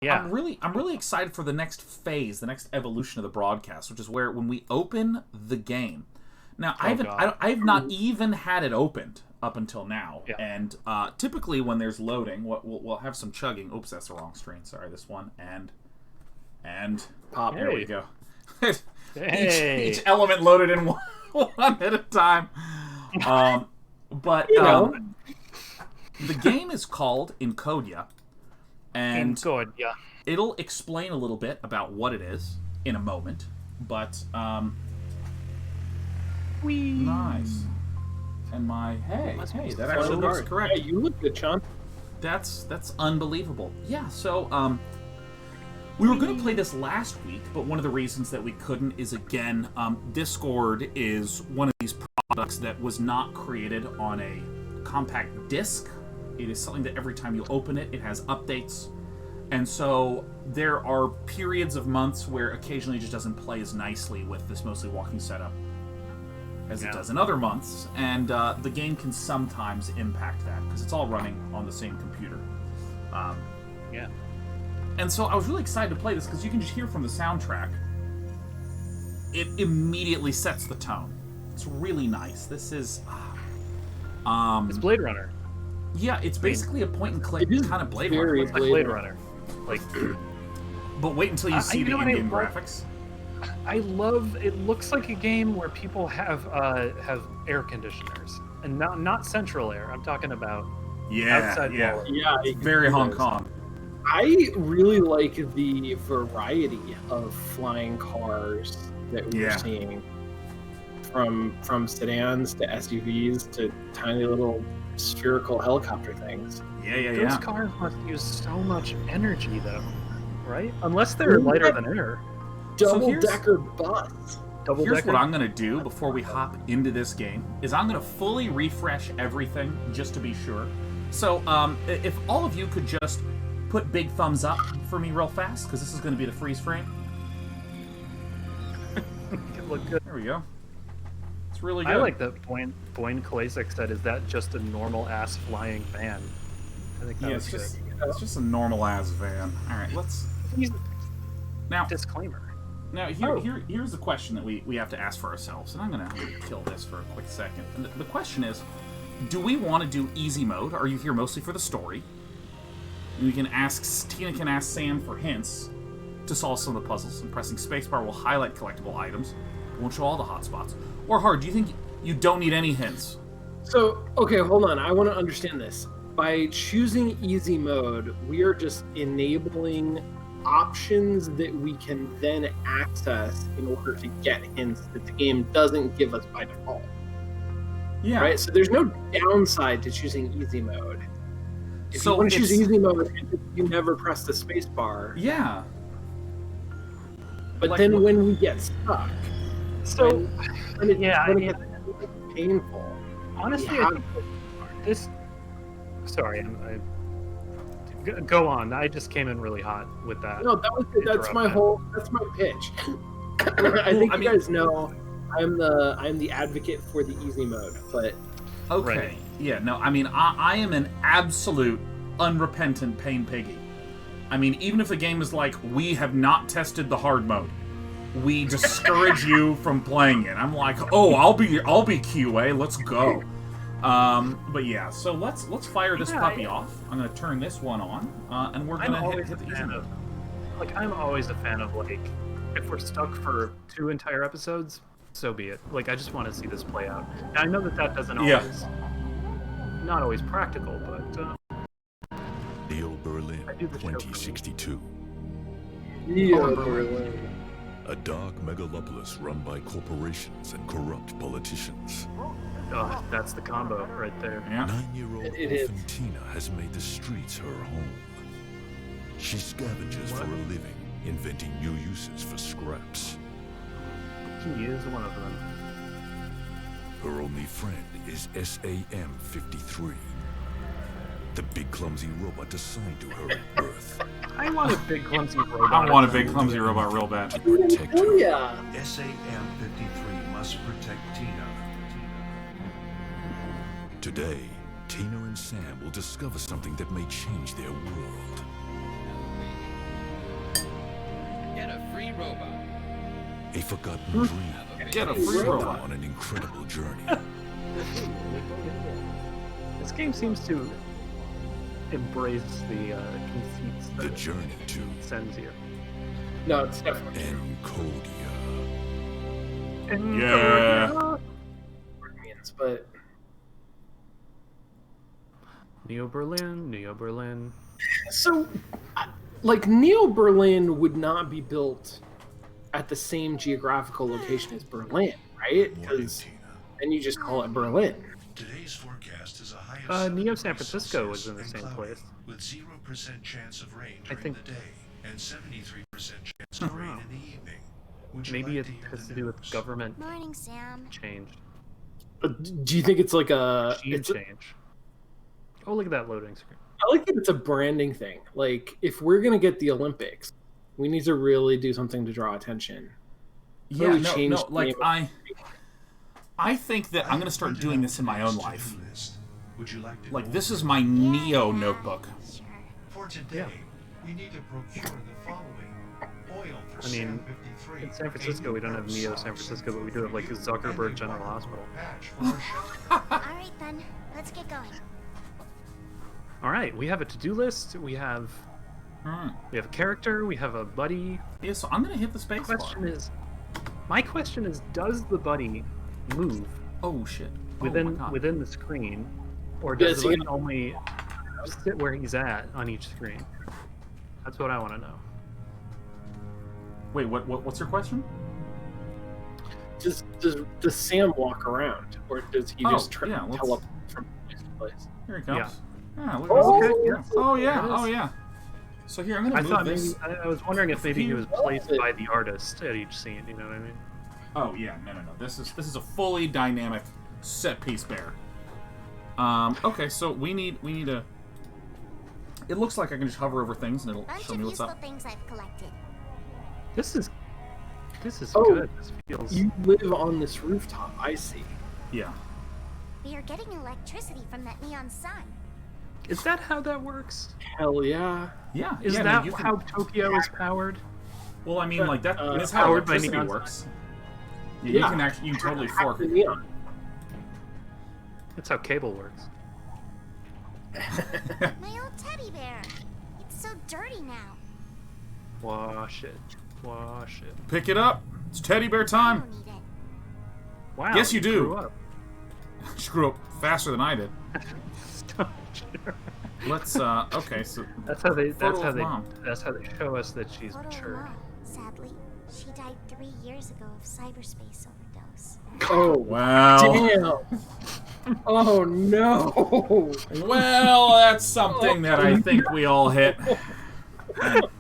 Yeah. I'm really excited for the next phase, the next evolution of the broadcast, which is where when we open the game. Now, I've not even had it opened up until now, Yeah. and typically when there's loading, we'll have some chugging. Oops, that's the wrong screen. Sorry, this one and Pop. There we go. Hey. each element loaded in one at a time. But the game is called ENCODYA, and ENCODYA. it'll explain a little bit about what it is in a moment. But nice. And hey, that actually looks correct. Yeah, you look good, Sean. That's unbelievable. Yeah, so we were going to play this last week, but one of the reasons that we couldn't is, again, Discord is one of these products that was not created on a compact disc. It is something that every time you open it, it has updates. And so there are periods of months where occasionally it just doesn't play as nicely with this mostly walking setup as it does in other months, and the game can sometimes impact that because it's all running on the same computer. And so I was really excited to play this because you can just hear from the soundtrack. It immediately sets the tone. It's really nice. This is it's Blade Runner. Yeah, it's basically a point-and-click kind of Blade Runner. It's like Blade Runner. Like, but wait until you see the in-game graphics. I love. It looks like a game where people have air conditioners, and not central air. I'm talking about outside wall. Yeah, very Hong Kong. I really like the variety of flying cars that we're seeing, from sedans to SUVs to tiny little spherical helicopter things. Those cars must use so much energy, though, right? Unless they're lighter than air. Double-decker bus. Here's what I'm going to do before we hop into this game, is I'm going to fully refresh everything just to be sure. So if all of you could just put big thumbs up for me real fast, because this is going to be the freeze frame. It look good. There we go. It's really good. I like that Boyne Kalasic said, is that just a normal-ass flying van? I think that was it's just a normal-ass van. All right, let's... Now, disclaimer. Now, here's the question that we have to ask for ourselves, and I'm going to kill this for a quick second. And the question is, do we want to do easy mode? Are you here mostly for the story? And Tina can ask Sam for hints to solve some of the puzzles, and pressing spacebar will highlight collectible items. It won't show all the hotspots. Or hard, do you think you don't need any hints? So, okay, hold on. I want to understand this. By choosing easy mode, we are just enabling options that we can then access in order to get hints that the game doesn't give us by default. Yeah. Right? So there's no downside to choosing easy mode. If you want to choose easy mode, you never press the space bar. Yeah. But then when we get stuck, it's painful. Honestly, I think this... Sorry, go on. I just came in really hot with that. No, that's my pitch. I think you guys know I'm the advocate for the easy mode, but okay. Right. Yeah, no, I mean I am an absolute unrepentant pain piggy. I mean, even if a game is like, we have not tested the hard mode, we discourage you from playing it. I'm like, oh, I'll be QA, let's go. But yeah, so let's fire this puppy off. I'm gonna turn this one on, and we're gonna hit the easy mode. I'm always a fan of, like, if we're stuck for 2 entire episodes, so be it. Like, I just want to see this play out. And I know that doesn't always, not always practical, but Neo Berlin, 2062. Neo Berlin. A dark megalopolis run by corporations and corrupt politicians. Oh, that's the combo right there. Yeah. 9-year-old orphan Tina has made the streets her home. She scavenges for a living, inventing new uses for scraps. He is one of them. Her only friend is SAM-53, the big clumsy robot assigned to her at birth. I want a big clumsy robot. I want a big clumsy robot real bad. To protect her. SAM-53 must protect Tina. Today, Tina and Sam will discover something that may change their world. A forgotten dream. Get a free robot. On an incredible journey. This game seems to embrace the conceits The that journey to it sends you. No, it's definitely ENCODYA. Yeah. means, but Neo Berlin. so like Neo Berlin would not be built at the same geographical location as Berlin, right? Because then you just call it Berlin. Today's forecast is a high of Neo 70 San Francisco degrees was in the Celsius same and place. cloudy, with 0% chance of rain I during think- the day and 73% chance of rain in the evening. Would you Maybe like it to hear has the to do with news? government Morning, Sam. change. Do you think it's like a? Regime It's change. Oh, look at that loading screen. I like that it's a branding thing. Like, if we're gonna get the Olympics, we need to really do something to draw attention. Yeah, Really no, change no, the like name I think that I'm gonna start doing this in my own life. Would you like to Like know this is what- my Neo notebook. Sure. For today, we need to procure the following. Oil for I mean, Sam 53, in San Francisco, we don't have Neo San Francisco, but we do have like Zuckerberg General Hospital. All right, then. Let's get going. All right, we have a to-do list. We have Hmm. a character. We have a buddy. Yeah, so I'm gonna hit the space bar. My question is, does the buddy move Oh shit. within oh, my God. within the screen, or Yeah, does so the you- buddy only sit where he's at on each screen? That's what I want to know. Wait, what's your question? Does Sam walk around, or does he Oh, just yeah, let's- teleport from place to place? Here he comes. Yeah. Yeah, look Oh, at this. okay, Yeah. Oh yeah, there it oh is. yeah. So here I'm gonna I move thought this. maybe I was wondering if maybe he was You placed love it. by the artist at each scene. You know what I mean? Oh yeah, no. This is a fully dynamic set piece bear. Okay, so we need a. It looks like I can just hover over things and it'll Bunch show of me what's useful up. things I've collected. This is Oh, good. This feels. You live on this rooftop. I see. Yeah. We are getting electricity from that neon sign. Is that how that works? Hell yeah. Yeah. Is yeah, I mean, that you can- how Tokyo is powered? Well, I mean, like that. That's how powered by electricity neon works. Yeah, Yeah. you can actually, you can totally Hack fork the it. neon. That's how cable works. My old teddy bear. It's so dirty now. Wash it. Wash it. Pick it up. It's teddy bear I time. don't need it. Wow. Yes, you do. grew up. Screw up faster than I did. Stop. Let's. Okay, so That's how they. Photo of mom. That's how they show us that she's Photo of matured. Mom. Sadly, she died 3 years ago of cyberspace overdose. Oh, wow. damn. Oh, no. Well, that's something that I think we all hit. Oh,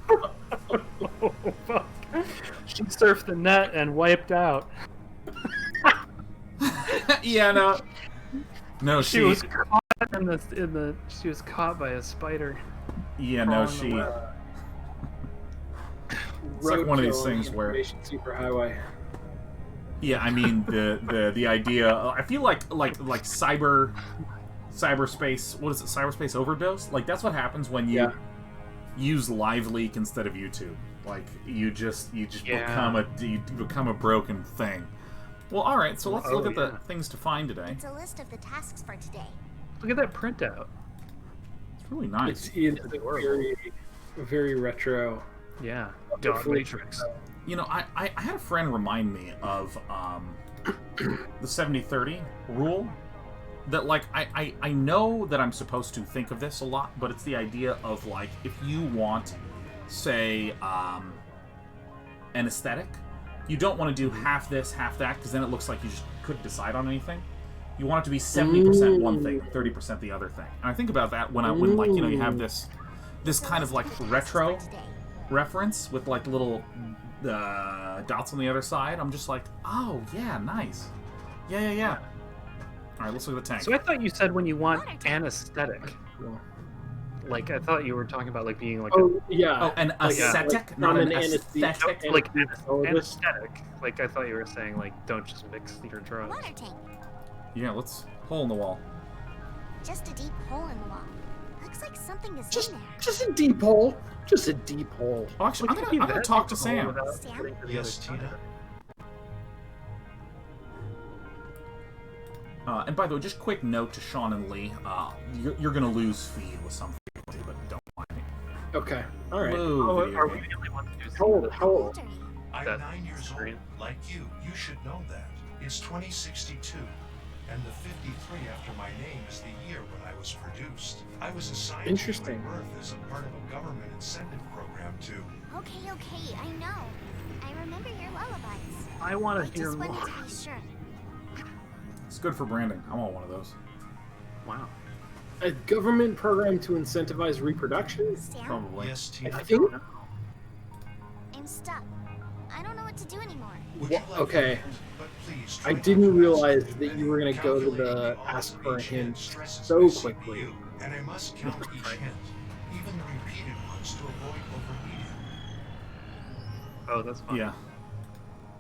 fuck. She surfed the net and wiped out. Yeah, no. No, She was caught in the. She was caught by a spider. Yeah, no, crawling she. the web. It's like one of these Roadkill things where. information superhighway. Yeah, I mean the idea. I feel like cyberspace. What is it? Cyberspace overdose. Like that's what happens when you Yeah. use Live Leak instead of YouTube. Like you just Yeah. become a broken thing. Well, all right. So let's Oh, look at yeah. the things to find today. It's a list of the tasks for today. Look at that printout. It's really nice. It's adorable. very retro. Yeah. Dog Wonderfully Matrix. You know, I had a friend remind me of the 70-30 rule. That like I know that I'm supposed to think of this a lot, but it's the idea of like if you want, say, an aesthetic, you don't want to do half this, half that, because then it looks like you just couldn't decide on anything. You want it to be 70% one thing, 30% the other thing. And I think about that when like you know you have this kind of like retro For today. reference with like little dots on the other side. I'm just like, oh yeah, nice. Yeah. All right, let's look at the tank. So I thought you said when you want Water tank. an aesthetic. Like I thought you were talking about like being like Oh, yeah. Oh, an Like, aesthetic, like, not not an an aesthetic. a, like an Oh, this- aesthetic. Like I thought you were saying like don't just mix your drugs. Water tank. Yeah, let's hole in the wall. Just a deep hole in the wall. Looks like something is Just, in there. just a deep hole. Just a deep hole. Oh, actually, I'm gonna talk to Sam. Sam? Yes, Tina. And by the way, just quick note to Sean and Lee: you're gonna lose feed with some frequency, but don't mind me. Okay. All right. Whoa, Oh, video are we game. the only ones who How old? How old? Older. I'm That 9 years old, screen. like you. You should know that. It's 2062. And the 53 after my name is the year when I was produced. I was assigned to Interesting. my birth as a part of a government incentive program to... Okay, I know. I remember your lullabies. I want I to hear just more. wanted to be sure. It's good for branding. I want one of those. Wow. A government program to incentivize reproduction? Sam, Probably. Yes, I Tina. think. I'm stuck. I don't know what to do anymore. Would you like Okay. a hint? But please I try didn't not to realize ask that you were gonna go to the Calculating the ask odds for a of each hint stresses so my quickly. CPU, and I must count each hint, even the repeated ones, to avoid overheating. Oh, that's fun. Yeah.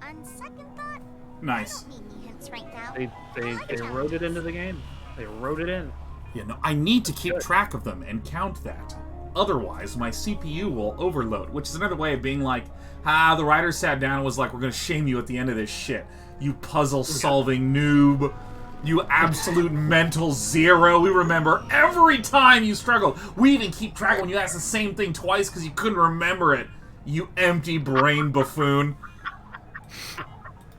On second thought, Nice. I don't need any hints right now. They wrote it into the game. They wrote it in. Yeah, no, I need to keep track of them and count that. Otherwise, my CPU will overload, which is another way of being like, the writer sat down and was like, we're going to shame you at the end of this shit. You puzzle-solving noob. You absolute mental zero. We remember every time you struggled. We even keep track when you asked the same thing twice because you couldn't remember it. You empty brain buffoon. I'm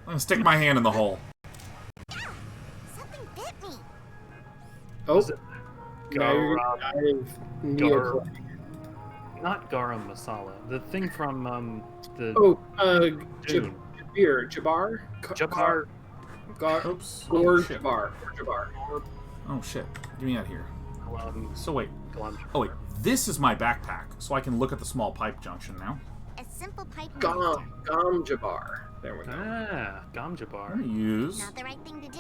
going to stick my hand in the hole. Something bit me. Oh, Was it now you're Garam? gonna dive Neoclassic. Not garam masala. The thing from the Oh, Dune. Jabbar? Jabbar. Oops. Or Oh, shit. Jabbar. Jabbar. Oh, shit. Get me out of here. So wait. Galam. Oh, wait. This is my backpack, so I can look at the small pipe junction now. A simple pipe. Gam Jabbar. There we go. Ah, Gam I'm Jabbar. going to use... Not the right thing to do.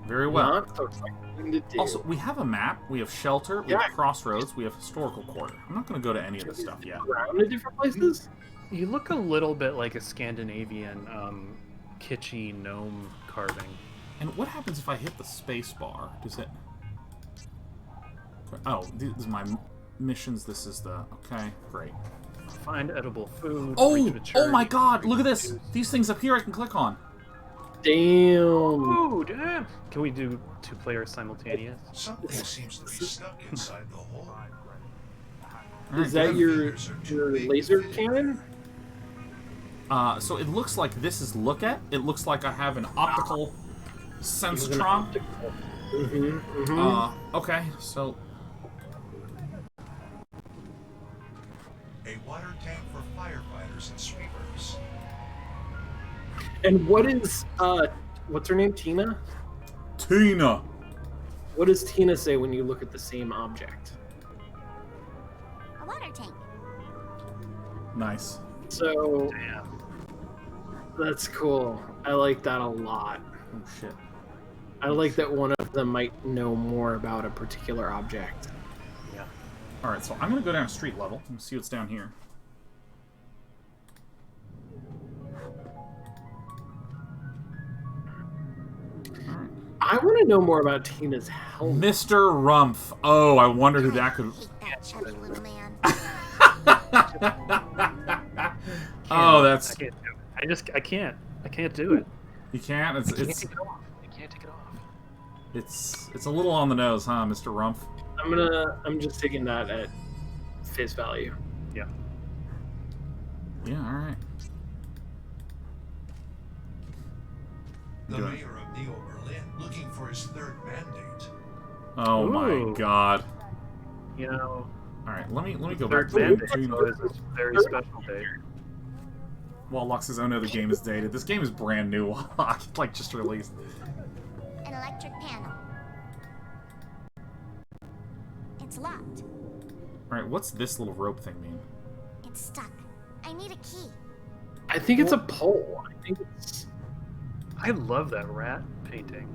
Very well. Not the right thing to do. Also, we have a map, we have shelter, we Yeah. have crossroads, we have historical quarter. I'm not going to go to any of this stuff yet. Around in different places? You look a little bit like a Scandinavian, kitschy gnome carving. And what happens if I hit the space bar? Does it... Oh, these are my missions. This is the... Okay, great. Find edible food. Oh! reach Oh maturity, my god! Look at this! reduce- These things up here I can click on. Damn. Oh, damn! Can we do 2 players simultaneous? Something seems to be stuck inside the hole. Is that your laser cannon? So it looks like this is look at. It looks like I have an optical sensitron. Okay, so... A water tank for firefighters and sweepers. And what is what's her name? Tina? Tina! What does Tina say when you look at the same object? A water tank. Nice. So Damn. that's cool. I like that a lot. Oh shit. I like that one of them might know more about a particular object. Yeah. Alright, so I'm gonna go down to street level and see what's down here. Alright. I want to know more about Tina's helmet. Mr. Rumpf. Oh, I wonder who that could... I hate that chubby little man. Oh, that's... I can't do it. I can't. I can't do it. You can't? I can't It's take it off. I can't take it off. it's a little on the nose, huh, Mr. Rumpf? I'm just taking that at face value. Yeah. Yeah, alright. The Good. mayor of Neo Berlin looking for his 3rd mandate. Oh my Ooh. god. You know, Alright, let me go third back to mandate the is a very special day. While Lux says, oh no, the game is dated. This game is brand new. Like, just released. An electric panel. It's locked. Alright, what's this little rope thing mean? It's stuck. I need a key. I think it's a pole. I think it's. I love that rat painting.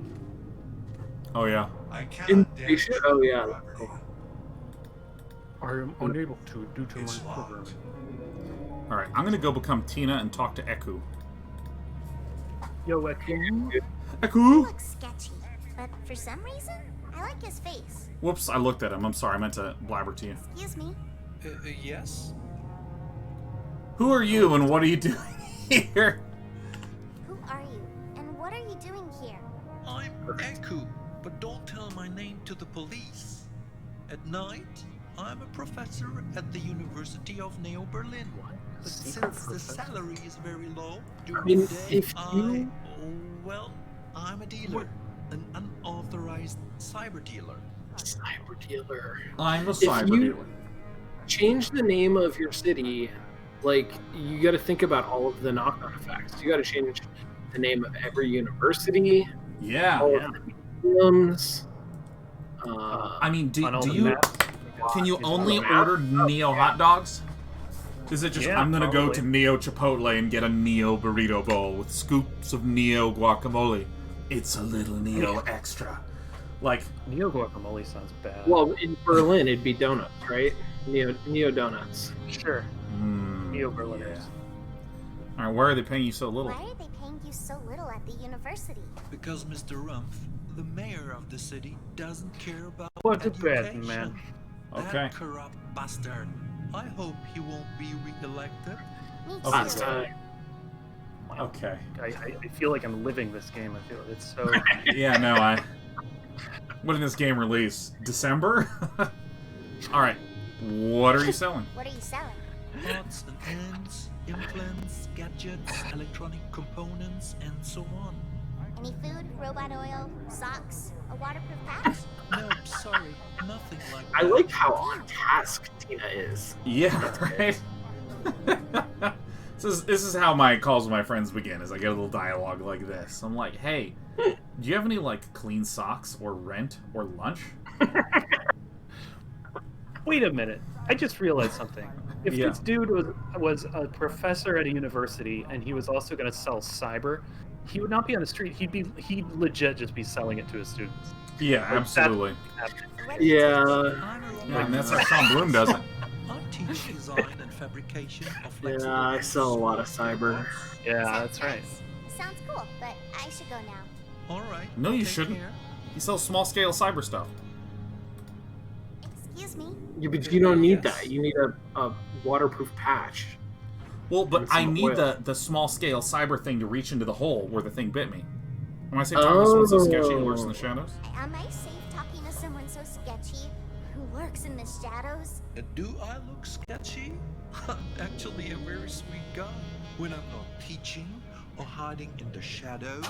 Oh yeah. I cannot Innovation? damage Oh, your yeah. property. I'm unable to due to It's my locked. programming. Alright, I'm gonna go become Tina and talk to Eku. Yo, Eku. Eku! Looks sketchy, but for some reason, I like his face. Whoops, I looked at him. I'm sorry, I meant to blabber to you. Excuse me. Yes? Who are you and what are you doing here? Who are you? And what are you doing here? I'm Eku, but don't tell my name to the police. At night, I'm a professor at the University of Neo Berlin. But since the salary is very low, during the day, I'm a dealer. An unauthorized cyber dealer. Cyber dealer. I'm a If cyber you dealer. change the name of your city, like, you got to think about all of the knock-on effects. You got to change the name of every university, Yeah. all of the museums. I mean, do On all the you maps. can you It's only on the map. order Neo hot dogs? Is it just Yeah, I'm gonna go probably. to Neo Chipotle and get a Neo burrito bowl with scoops of Neo guacamole? It's a little Neo extra. Like, Neo guacamole sounds bad. Well, in Berlin, it'd be donuts, right? Neo donuts. sure. Neo Berliners. all right, why are they paying you so little? Why are they paying you so little at the university? Because Mr. Rumpf, the mayor of the city, doesn't care about What a education. bad man. Okay. That corrupt bastard. I hope he won't be re-elected. Me too. Okay. Okay. I feel like I'm living this game. I feel it's so. Yeah, no, when did this game release? December? Alright. What are you selling? What are you selling? Odds and ends, implants, gadgets, electronic components, and so on. Any food, robot oil, socks, a waterproof patch? No, sorry, nothing like that. I like how on task Tina is. Yeah, right? This is how my calls with my friends begin, is I get a little dialogue like this. I'm like, hey, do you have any, like, clean socks or rent or lunch? Wait a minute. I just realized something. If Yeah. this dude was a professor at a university and he was also going to sell cyber, he would not be on the street. He'd legit just be selling it to his students. Yeah, Like, absolutely. Yeah. I'm a Yeah, and that's how robot. Sean Bloom does it. I teach design and fabrication of flexible Yeah, I sell a lot of cyber. Yeah, that's right. Sounds cool, but I should go now. All right. No, you take shouldn't. care. He sells small-scale cyber stuff. Excuse me? Yeah, but you don't need Yes. that. You need a waterproof patch. Well, but And I some need oil. the small-scale cyber thing to reach into the hole where the thing bit me. When I say talking to someone so sketchy who lurks in the shadows? Am I safe talking to someone so sketchy who lurks in the shadows? Do I look sketchy? I'm actually a very sweet guy. When I'm not teaching or hiding in the shadows,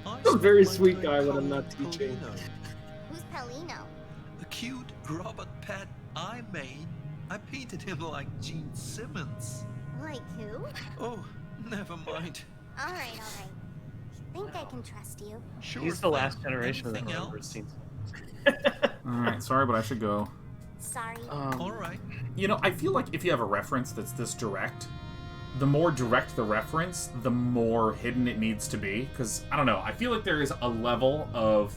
I I'm a very spend my sweet time guy when I'm calling not teaching. Polino, Who's Pelino? the cute robot pet I made. I painted him like Gene Simmons. Like who? Oh, never mind. Alright. Think I can trust you. Sure He's the thing. last generation Anything that remembers else? scenes. Alright, sorry, but I should go. Sorry. All right. You know, I feel like if you have a reference that's this direct, the more direct the reference, the more hidden it needs to be. Because, I don't know, I feel like there is a level of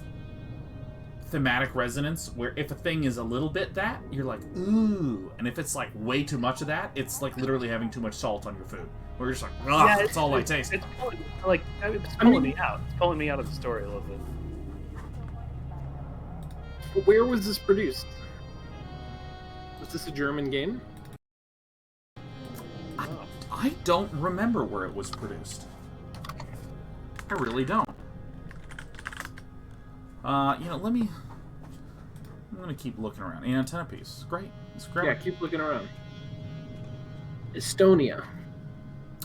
thematic resonance where if a thing is a little bit that, you're like, ooh. And if it's like way too much of that, it's like literally having too much salt on your food. Where you're just like, ugh, that's all I taste. It's pulling me out. It's pulling me out of the story a little bit. Where was this produced? Was this a German game? I don't remember where it was produced. I really don't. You know, I'm gonna keep looking around. An antenna piece. Great. It's great. Yeah, keep looking around. Estonia.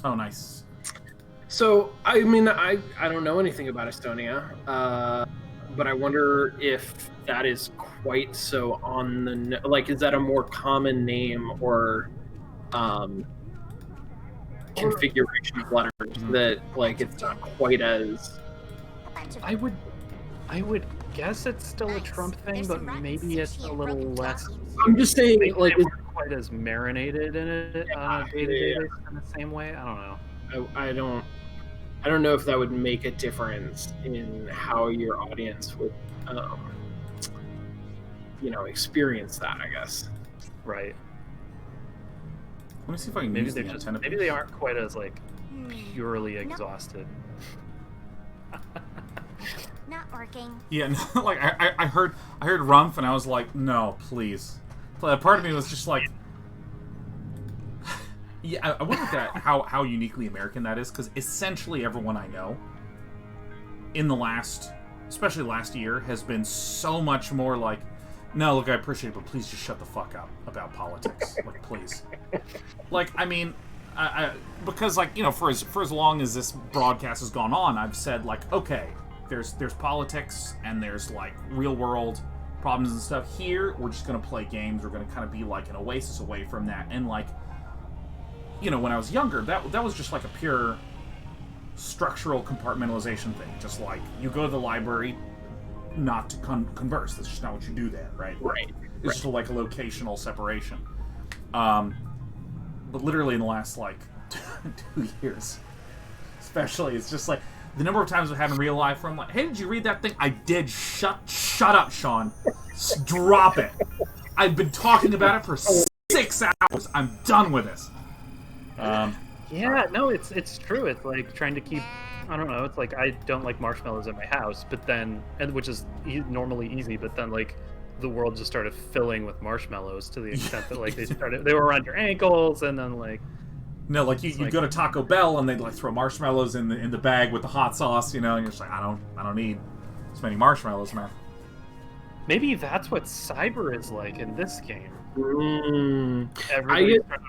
Oh, nice. So, I mean, I don't know anything about Estonia, but I wonder if that is quite so on the... Like, is that a more common name or configuration of letters that, like, it's not quite as... A bunch of I would guess it's still a Trump thing, There's but some rotten maybe it's sushi a and little broken less. talkies. I'm just saying, Maybe like, they weren't quite as marinated in it on a day-to-day yeah. basis in the same way. I don't know. I don't know if that would make a difference in how your audience would, experience that, I guess. Right. Let me see if I can Maybe use they the just antenna maybe piece. they aren't quite as like Hmm, purely exhausted. Not working. Yeah, no, like I heard Rumpf and I was like, no, please. Part of me was just like, Yeah, I wonder if how uniquely American that is, because essentially everyone I know in the especially last year, has been so much more like, no, look, I appreciate it, but please just shut the fuck up about politics. Like, please. Like, I mean, because, like, you know, for as long as this broadcast has gone on, I've said, like, okay, there's politics and there's, like, real world problems and stuff. Here, we're just going to play games. We're going to kind of be, like, an oasis away from that. And, like, you know, when I was younger, that was just, like, a pure structural compartmentalization thing. Just, like, you go to the library not to converse. That's just not what you do there, right? Right. It's just, like, a locational separation. But literally in the last, like, 2 years, especially, it's just, like, the number of times I've had in real life where I'm like, hey, did you read that thing? I did. Shut up, Sean. Drop it. I've been talking about it for 6 hours. I'm done with this. Yeah, no, it's true. It's like trying to keep, I don't know, it's like I don't like marshmallows in my house, but then, which is normally easy, but then, like, the world just started filling with marshmallows to the extent that, like, they were around your ankles, and then, like... No, like, you go to Taco Bell, and they'd, like, throw marshmallows in the bag with the hot sauce, you know, and you're just like, I don't need as many marshmallows, man. Maybe that's what cyber is like in this game. I get that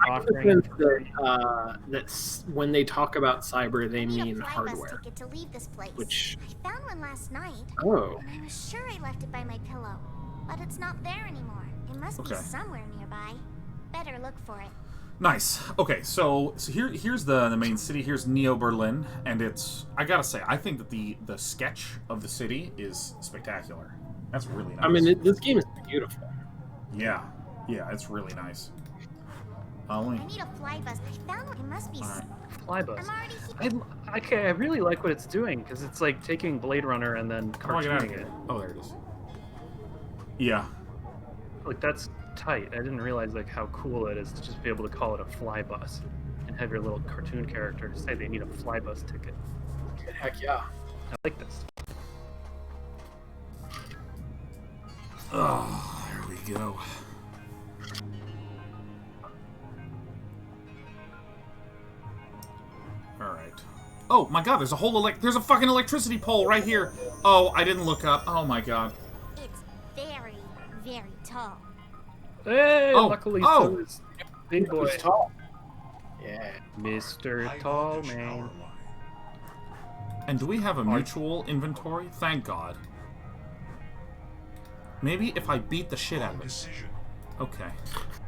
when they talk about cyber, they mean hardware. To leave this place. Which I found one last night. Oh. And I was sure I left it by my pillow, but it's not there anymore. It must be somewhere nearby. Better look for it. Nice. Okay, so here's the main city. Here's Neo Berlin, and it's, I gotta say, I think that the sketch of the city is spectacular. That's really nice. I mean, this game is beautiful. Yeah, it's really nice. I need a fly bus. I found one. It must be fly bus. I'm already here. I really like what it's doing, because it's like taking Blade Runner and then cartooning it. Oh, there it is. Yeah. Like, that's tight. I didn't realize, like, how cool it is to just be able to call it a fly bus and have your little cartoon character say they need a fly bus ticket. Heck yeah. I like this. Oh, there we go. Alright. Oh my god, there's a fucking electricity pole right here. Oh, I didn't look up. Oh my god. It's very, very tall. Hey, luckily so is Big Boy. It's tall. Yeah. Mr. Tall Man. And do we have a mutual inventory? Thank God. Maybe if I beat the shit out of it. Okay.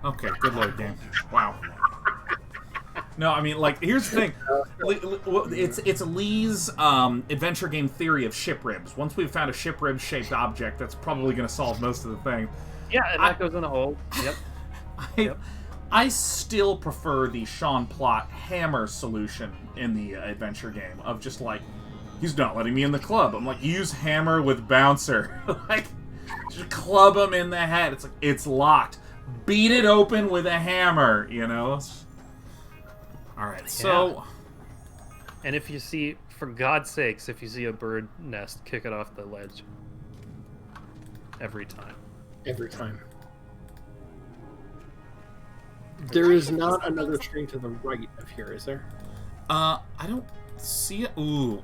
Okay, good load, game. Wow. No, I mean, like, here's the thing. It's Lee's adventure game theory of ship ribs. Once we've found a ship rib-shaped object, that's probably going to solve most of the thing. Yeah, and that goes in a hole. Yep. I still prefer the Sean Plott hammer solution in the adventure game of just, like, he's not letting me in the club. I'm like, use hammer with bouncer. Like, just club him in the head. It's like, it's locked. Beat it open with a hammer, you know? Alright, so... Yeah. And if you see, for God's sakes, if you see a bird nest, kick it off the ledge. Every time. Every time. There is not another screen to the right of here, is there? I don't see it. Ooh.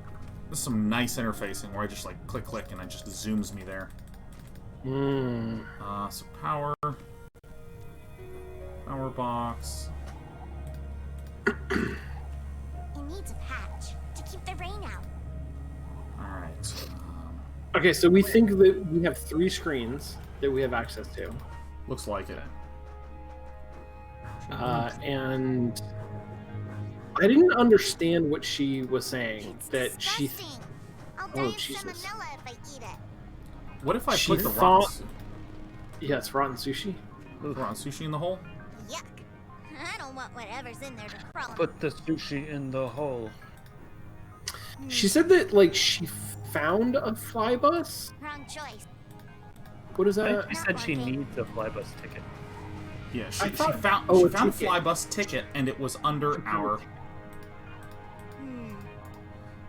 This is some nice interfacing where I just, like, click, and it just zooms me there. So power box. It needs a patch to keep the rain out. Alright. Okay, so we think that we have 3 screens that we have access to. Looks like it. And I didn't understand what she was saying. It's that she... disgusting. I'll die Oh, of Jesus. salmonella if I eat it. What if I She put the thought- Yeah, it's rotten sushi. rotten sushi in the hole? Yuck. I don't want whatever's in there to crawl. Put the sushi in the hole. She said that, like, she found a fly bus? Wrong choice. What is I think that? she said she needs a fly bus ticket. Yeah, I she thought- found oh, she a found a ticket. fly bus ticket, and it was under our...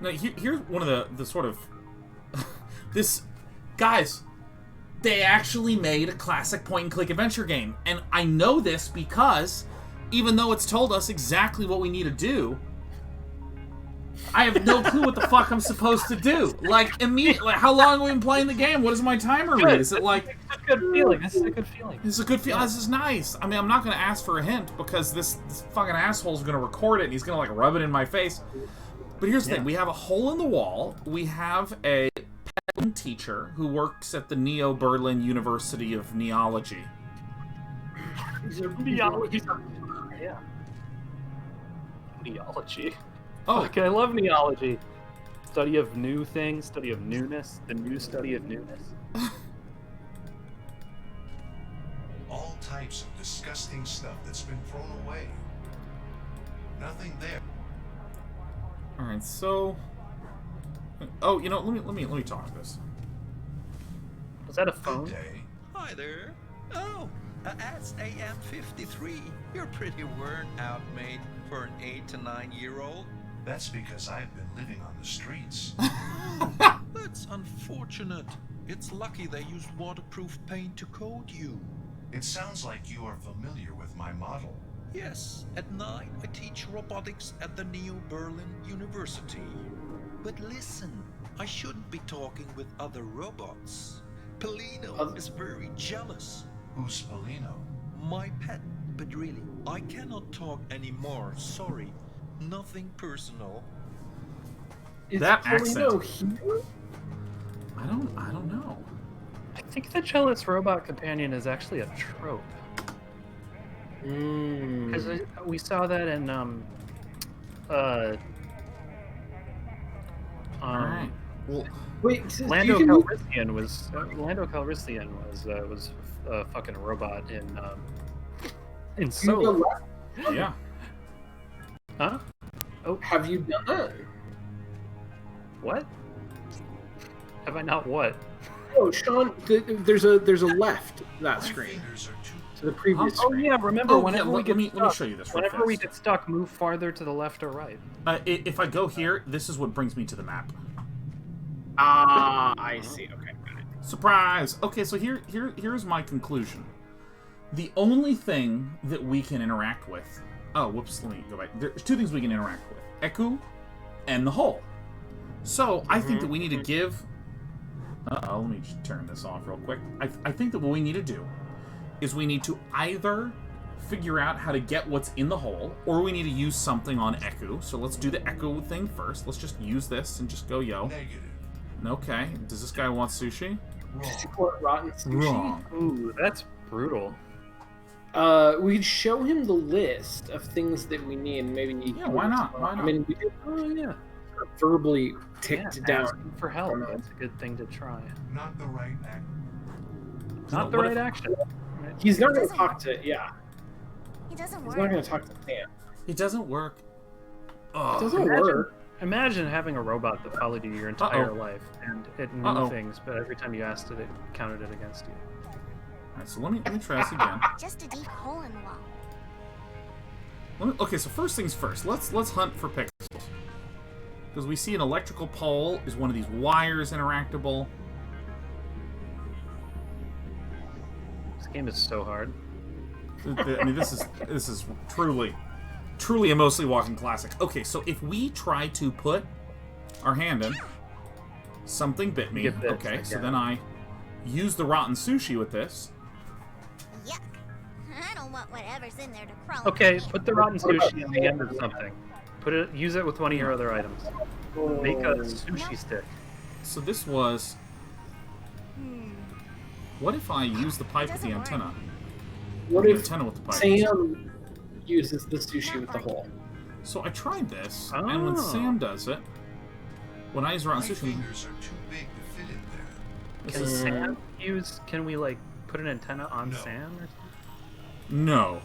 Now, here's one of the sort of... this... Guys, they actually made a classic point-and-click adventure game. And I know this because even though it's told us exactly what we need to do, I have no clue what the fuck I'm supposed to do. Like, immediately, how long have we been playing the game? What does my timer read? Is it like... It's a good feeling. This is a good feeling. This is a good feeling. This is nice. I mean, I'm not going to ask for a hint because this fucking asshole's going to record it and he's going to, like, rub it in my face. But here's the thing. We have a hole in the wall. We have a teacher who works at the Neo-Berlin University of Neology. Neology. Yeah. Neology. Oh, Okay, I love neology. Study of new things, study of newness, the new study of newness. All types of disgusting stuff that's been thrown away. Nothing there. all right. So, oh, you know, let me talk this. Was that a Good phone? day. Hi there. Oh, SAM-53. You're pretty worn out, mate, for an 8 to 9-year-old. That's because I've been living on the streets. That's unfortunate. It's lucky they used waterproof paint to code you. It sounds like you are familiar with my model. Yes, at night I teach robotics at the Neo-Berlin University. But listen, I shouldn't be talking with other robots. Polino is very jealous. Who's Polino? My pet, but really, I cannot talk anymore, sorry. Nothing personal. Is That Polino accent. here? I don't know. I think the jealous robot companion is actually a trope. Because we saw that in All right. Well, Wait, so Lando you can Calrissian was a fucking robot in go Solo. left? yeah. Huh? Oh, Have you done that? what? Have I not what? Oh, Sean, there's a left to that My screen fingers are too. to the previous Oh screen. yeah, remember Oh, whenever yeah, we get let me stuck, show you this real whenever we fast. get stuck, move farther to the left or right. If I go here, this is what brings me to the map. Ah, I see. Okay, got it. Surprise! Okay, so here's my conclusion. The only thing that we can interact with... Oh, whoops, let me go back. There's two things we can interact with. Eku and the hole. So, I think that we need to give... Uh-oh, let me just turn this off real quick. I think that what we need to do is we need to either figure out how to get what's in the hole, or we need to use something on Eku. So let's do the Eku thing first. Let's just use this and just go, yo. Negative. Okay, does this guy want sushi? Support rotten sushi. Wrong. Ooh, that's brutal. We could show him the list of things that we need. Maybe Yeah, why not? Why I not? mean, we did Oh yeah. verbally ticked Yeah, down. asking for help. That's a good thing to try. Not the right act. Not the what right if- action. He's not going to talk to. Yeah, It doesn't he's work. not going to talk to Sam. It doesn't work. It Oh, doesn't Imagine- work. Imagine having a robot that followed you your entire Uh-oh. life, and it knew Uh-oh. things, but every time you asked it, it counted it against you. Alright, so let me try this again. Just a deep hole in the wall. Okay, so first things first. Let's hunt for pixels. Because we see an electrical pole. Is one of these wires interactable? This game is so hard. I mean, this is truly a mostly walking classic. Okay, so if we try to put our hand in, something bit me. Get bit, Okay, so yeah. then I use the rotten sushi with this. Yuck. I don't want whatever's in there to crawl. Okay, put the rotten sushi in the end of something. Use it with one of your other items. Make a sushi stick. So this was. What if I use the pipe with the Doesn't work. antenna? What The if antenna with the pipe. Sam uses the sushi with the hole? So I tried this, and when Oh. Sam does it, when I use rotten My sushi, fingers are too big to fit in there. this Can is Sam use? Can we like put an antenna on No. Sam? Or something? no.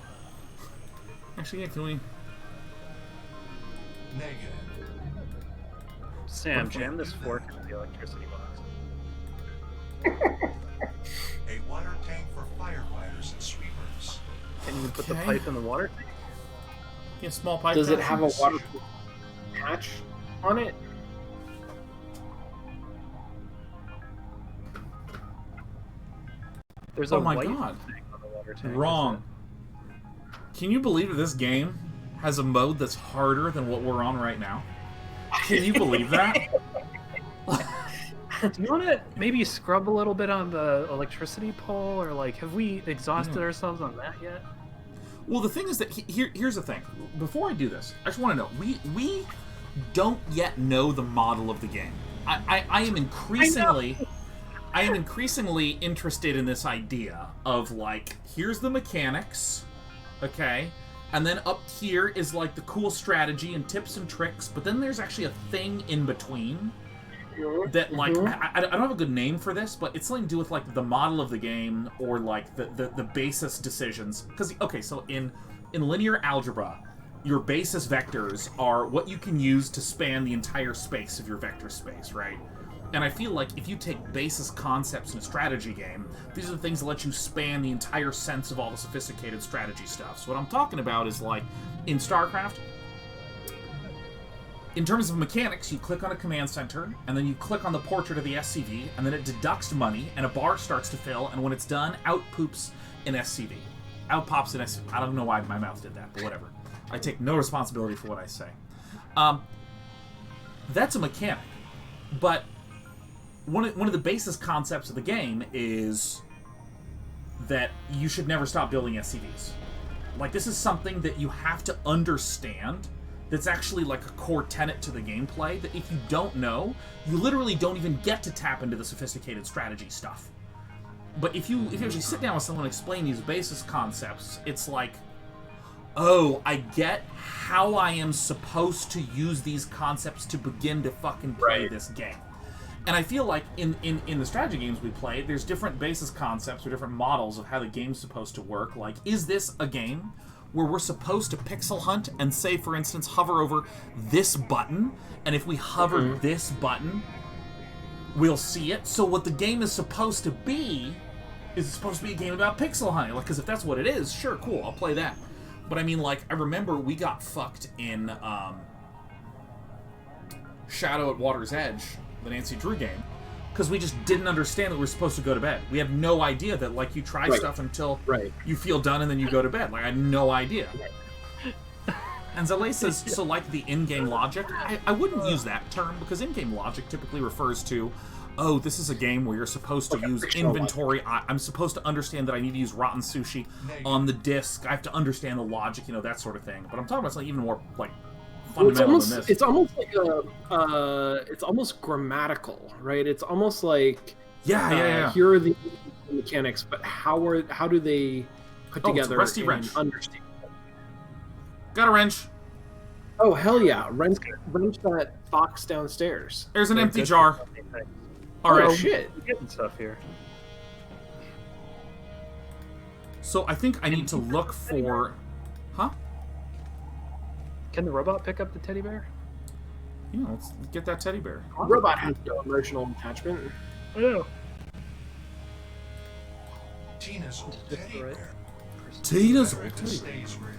Actually, yeah. Can we? Negative. Sam, jam this fork into the electricity box. A water tank for firefighters and sweepers. Can you put the Okay. pipe in the water tank? Yeah, small pipe. Does it down. have a waterproof patch on it? There's Oh a my white God. thing on the water tank. Wrong. Can you believe that this game has a mode that's harder than what we're on right now? Can you believe that? Do you want to maybe scrub a little bit on the electricity pole, or like, have we exhausted ourselves on that yet? Well, the thing is that here's the thing. Before I do this, I just want to know, we don't yet know the model of the game. I am increasingly interested in this idea of, like, here's the mechanics, okay, and then up here is like the cool strategy and tips and tricks, but then there's actually a thing in between that, like, I don't have a good name for this, but it's something to do with, like, the model of the game, or like the basis decisions. Because, okay, so in linear algebra, your basis vectors are what you can use to span the entire space of your vector space, right? And I feel like if you take basis concepts in a strategy game, these are the things that let you span the entire sense of all the sophisticated strategy stuff. So what I'm talking about is, like, in StarCraft, in terms of mechanics, you click on a command center, and then you click on the portrait of the SCV, and then it deducts money, and a bar starts to fill, and when it's done, out poops an SCV. Out pops an SCV. I don't know why my mouth did that, but whatever. I take no responsibility for what I say. That's a mechanic. But one of the basis concepts of the game is that you should never stop building SCVs. Like, this is something that you have to understand, that's actually like a core tenet to the gameplay, that if you don't know, you literally don't even get to tap into the sophisticated strategy stuff. But if you actually sit down with someone and explain these basis concepts, it's like, oh, I get how I am supposed to use these concepts to begin to fucking play this game. And I feel like in the strategy games we play, there's different basis concepts or different models of how the game's supposed to work. Like, is this a game where we're supposed to pixel hunt and, say, for instance, hover over this button, and if we hover this button, we'll see it? So what the game is supposed to be is it's supposed to be a game about pixel hunting. Like, because if that's what it is, sure, cool, I'll play that. But I mean, like, I remember we got fucked in Shadow at Water's Edge, the Nancy Drew game, because we just didn't understand that we were supposed to go to bed. We had no idea that, like, you try stuff until you feel done and then you go to bed. Like, I had no idea. And Zalay says, so like the in-game logic, I wouldn't use that term, because in-game logic typically refers to, oh, this is a game where you're supposed to use inventory. I'm supposed to understand that I need to use rotten sushi on the disc. I have to understand the logic, you know, that sort of thing. But I'm talking about something even more, like, fundamental than this. It's almost like it's almost grammatical, right? It's almost like here are the mechanics, but how do they put together rusty and wrench. Understand? Got a wrench. Oh, hell yeah. Wrench that box downstairs. There's an empty jar. All right. Oh, shit. We're getting stuff here. So I think I need to look for... Huh? Can the robot pick up the teddy bear? Yeah, let's get that teddy bear. The robot has no emotional attachment. Oh. Tina's old teddy bear. Tina's Better old if it teddy bear. stays where it-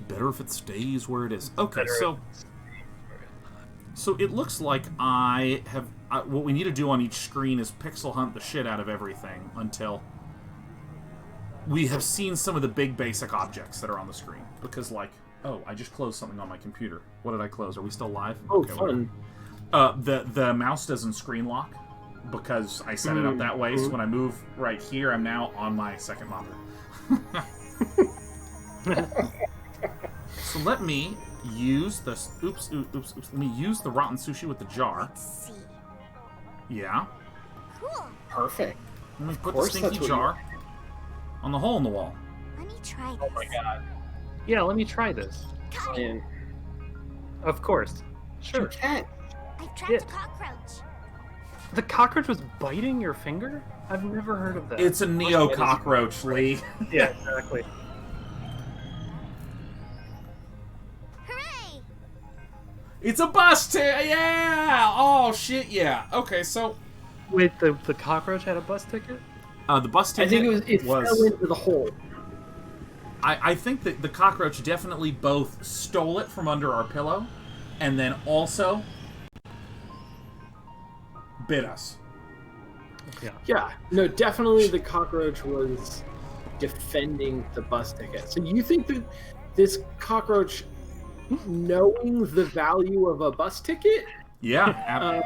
Better if it stays where it is. Okay, Better so it looks like I have... what we need to do on each screen is pixel hunt the shit out of everything until we have seen some of the big basic objects that are on the screen. Because, like... Oh, I just closed something on my computer. What did I close? Are we still live? Oh, okay, fun. The mouse doesn't screen lock because I set it up that way. So when I move right here, I'm now on my second monitor. So let me use this. Oops. Let me use the rotten sushi with the jar. Let's see. Yeah. Cool. Perfect. Let me put the stinky jar on the hole in the wall. Let me try this. Oh my god. Yeah, let me try this. Got it. Man. Of course. Sure. Cat. I've trapped Yeah. a cockroach. The cockroach was biting your finger? I've never heard of that. It's a neo cockroach, Lee. Yeah, exactly. Hooray! It's a bus ticket. Yeah. Oh shit. Yeah. Okay. So Wait, the cockroach had a bus ticket? the bus I ticket think it fell into the hole. I think that the cockroach definitely both stole it from under our pillow and then also bit us. Yeah. No, definitely the cockroach was defending the bus ticket. So you think that this cockroach, knowing the value of a bus ticket, Yeah.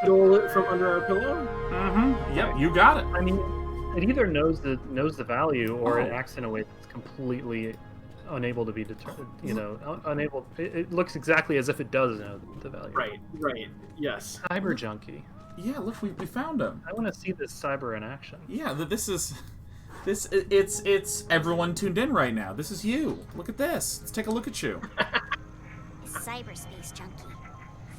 stole it from under our pillow. Mm-hmm. Yep, you got it. I mean, it either knows the value or it Oh. acts in a way that's completely unable to be determined. You know, unable. It looks exactly as if it does know the value. Right. Yes. Cyber junkie. Yeah, look, we found him. I want to see this cyber in action. Yeah, it's everyone tuned in right now. This is you. Look at this. Let's take a look at you. Cyberspace junkie.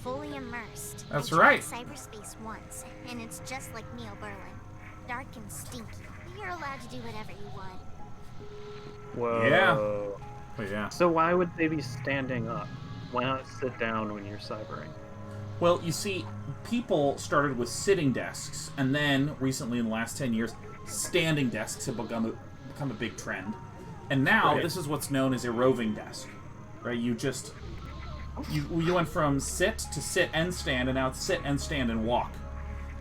Fully immersed. That's I right. tried cyberspace once, and it's just like Neo Berlin. Dark and stinky. You're allowed to do whatever you want. Whoa. Yeah. Oh, yeah. So why would they be standing up? Why not sit down when you're cybering? Well, you see, people started with sitting desks, and then recently, in the last 10 years, standing desks have become a big trend. And now this is what's known as a roving desk, right? You went from sit to sit and stand, and now it's sit and stand and walk.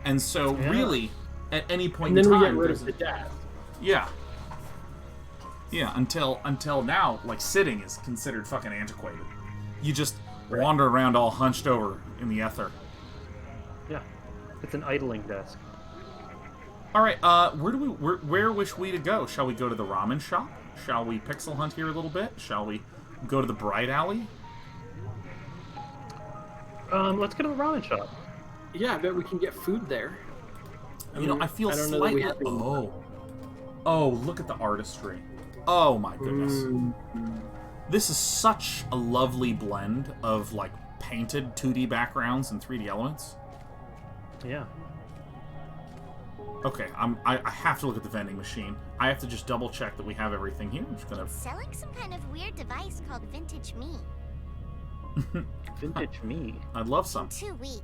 And so, really, at any point And then in time, we get rid of the desk. yeah, until now, like sitting is considered fucking antiquated. You just wander around all hunched over in the ether. Yeah, it's an idling desk. All right, where wish we to go? Shall we go to the ramen shop? Shall we pixel hunt here a little bit? Shall we go to the Bright Alley? Let's go to the ramen shop. Yeah, I bet we can get food there. You know, I feel I don't know that we slightly. have to- Oh, look at the artistry. Oh my goodness. This is such a lovely blend of like painted 2D backgrounds and 3D elements. Yeah. Okay, I have to look at the vending machine. I have to just double check that we have everything here. I'm just gonna. Selling some kind of weird device called Vintage Me. Vintage me. I'd love some. Too weak.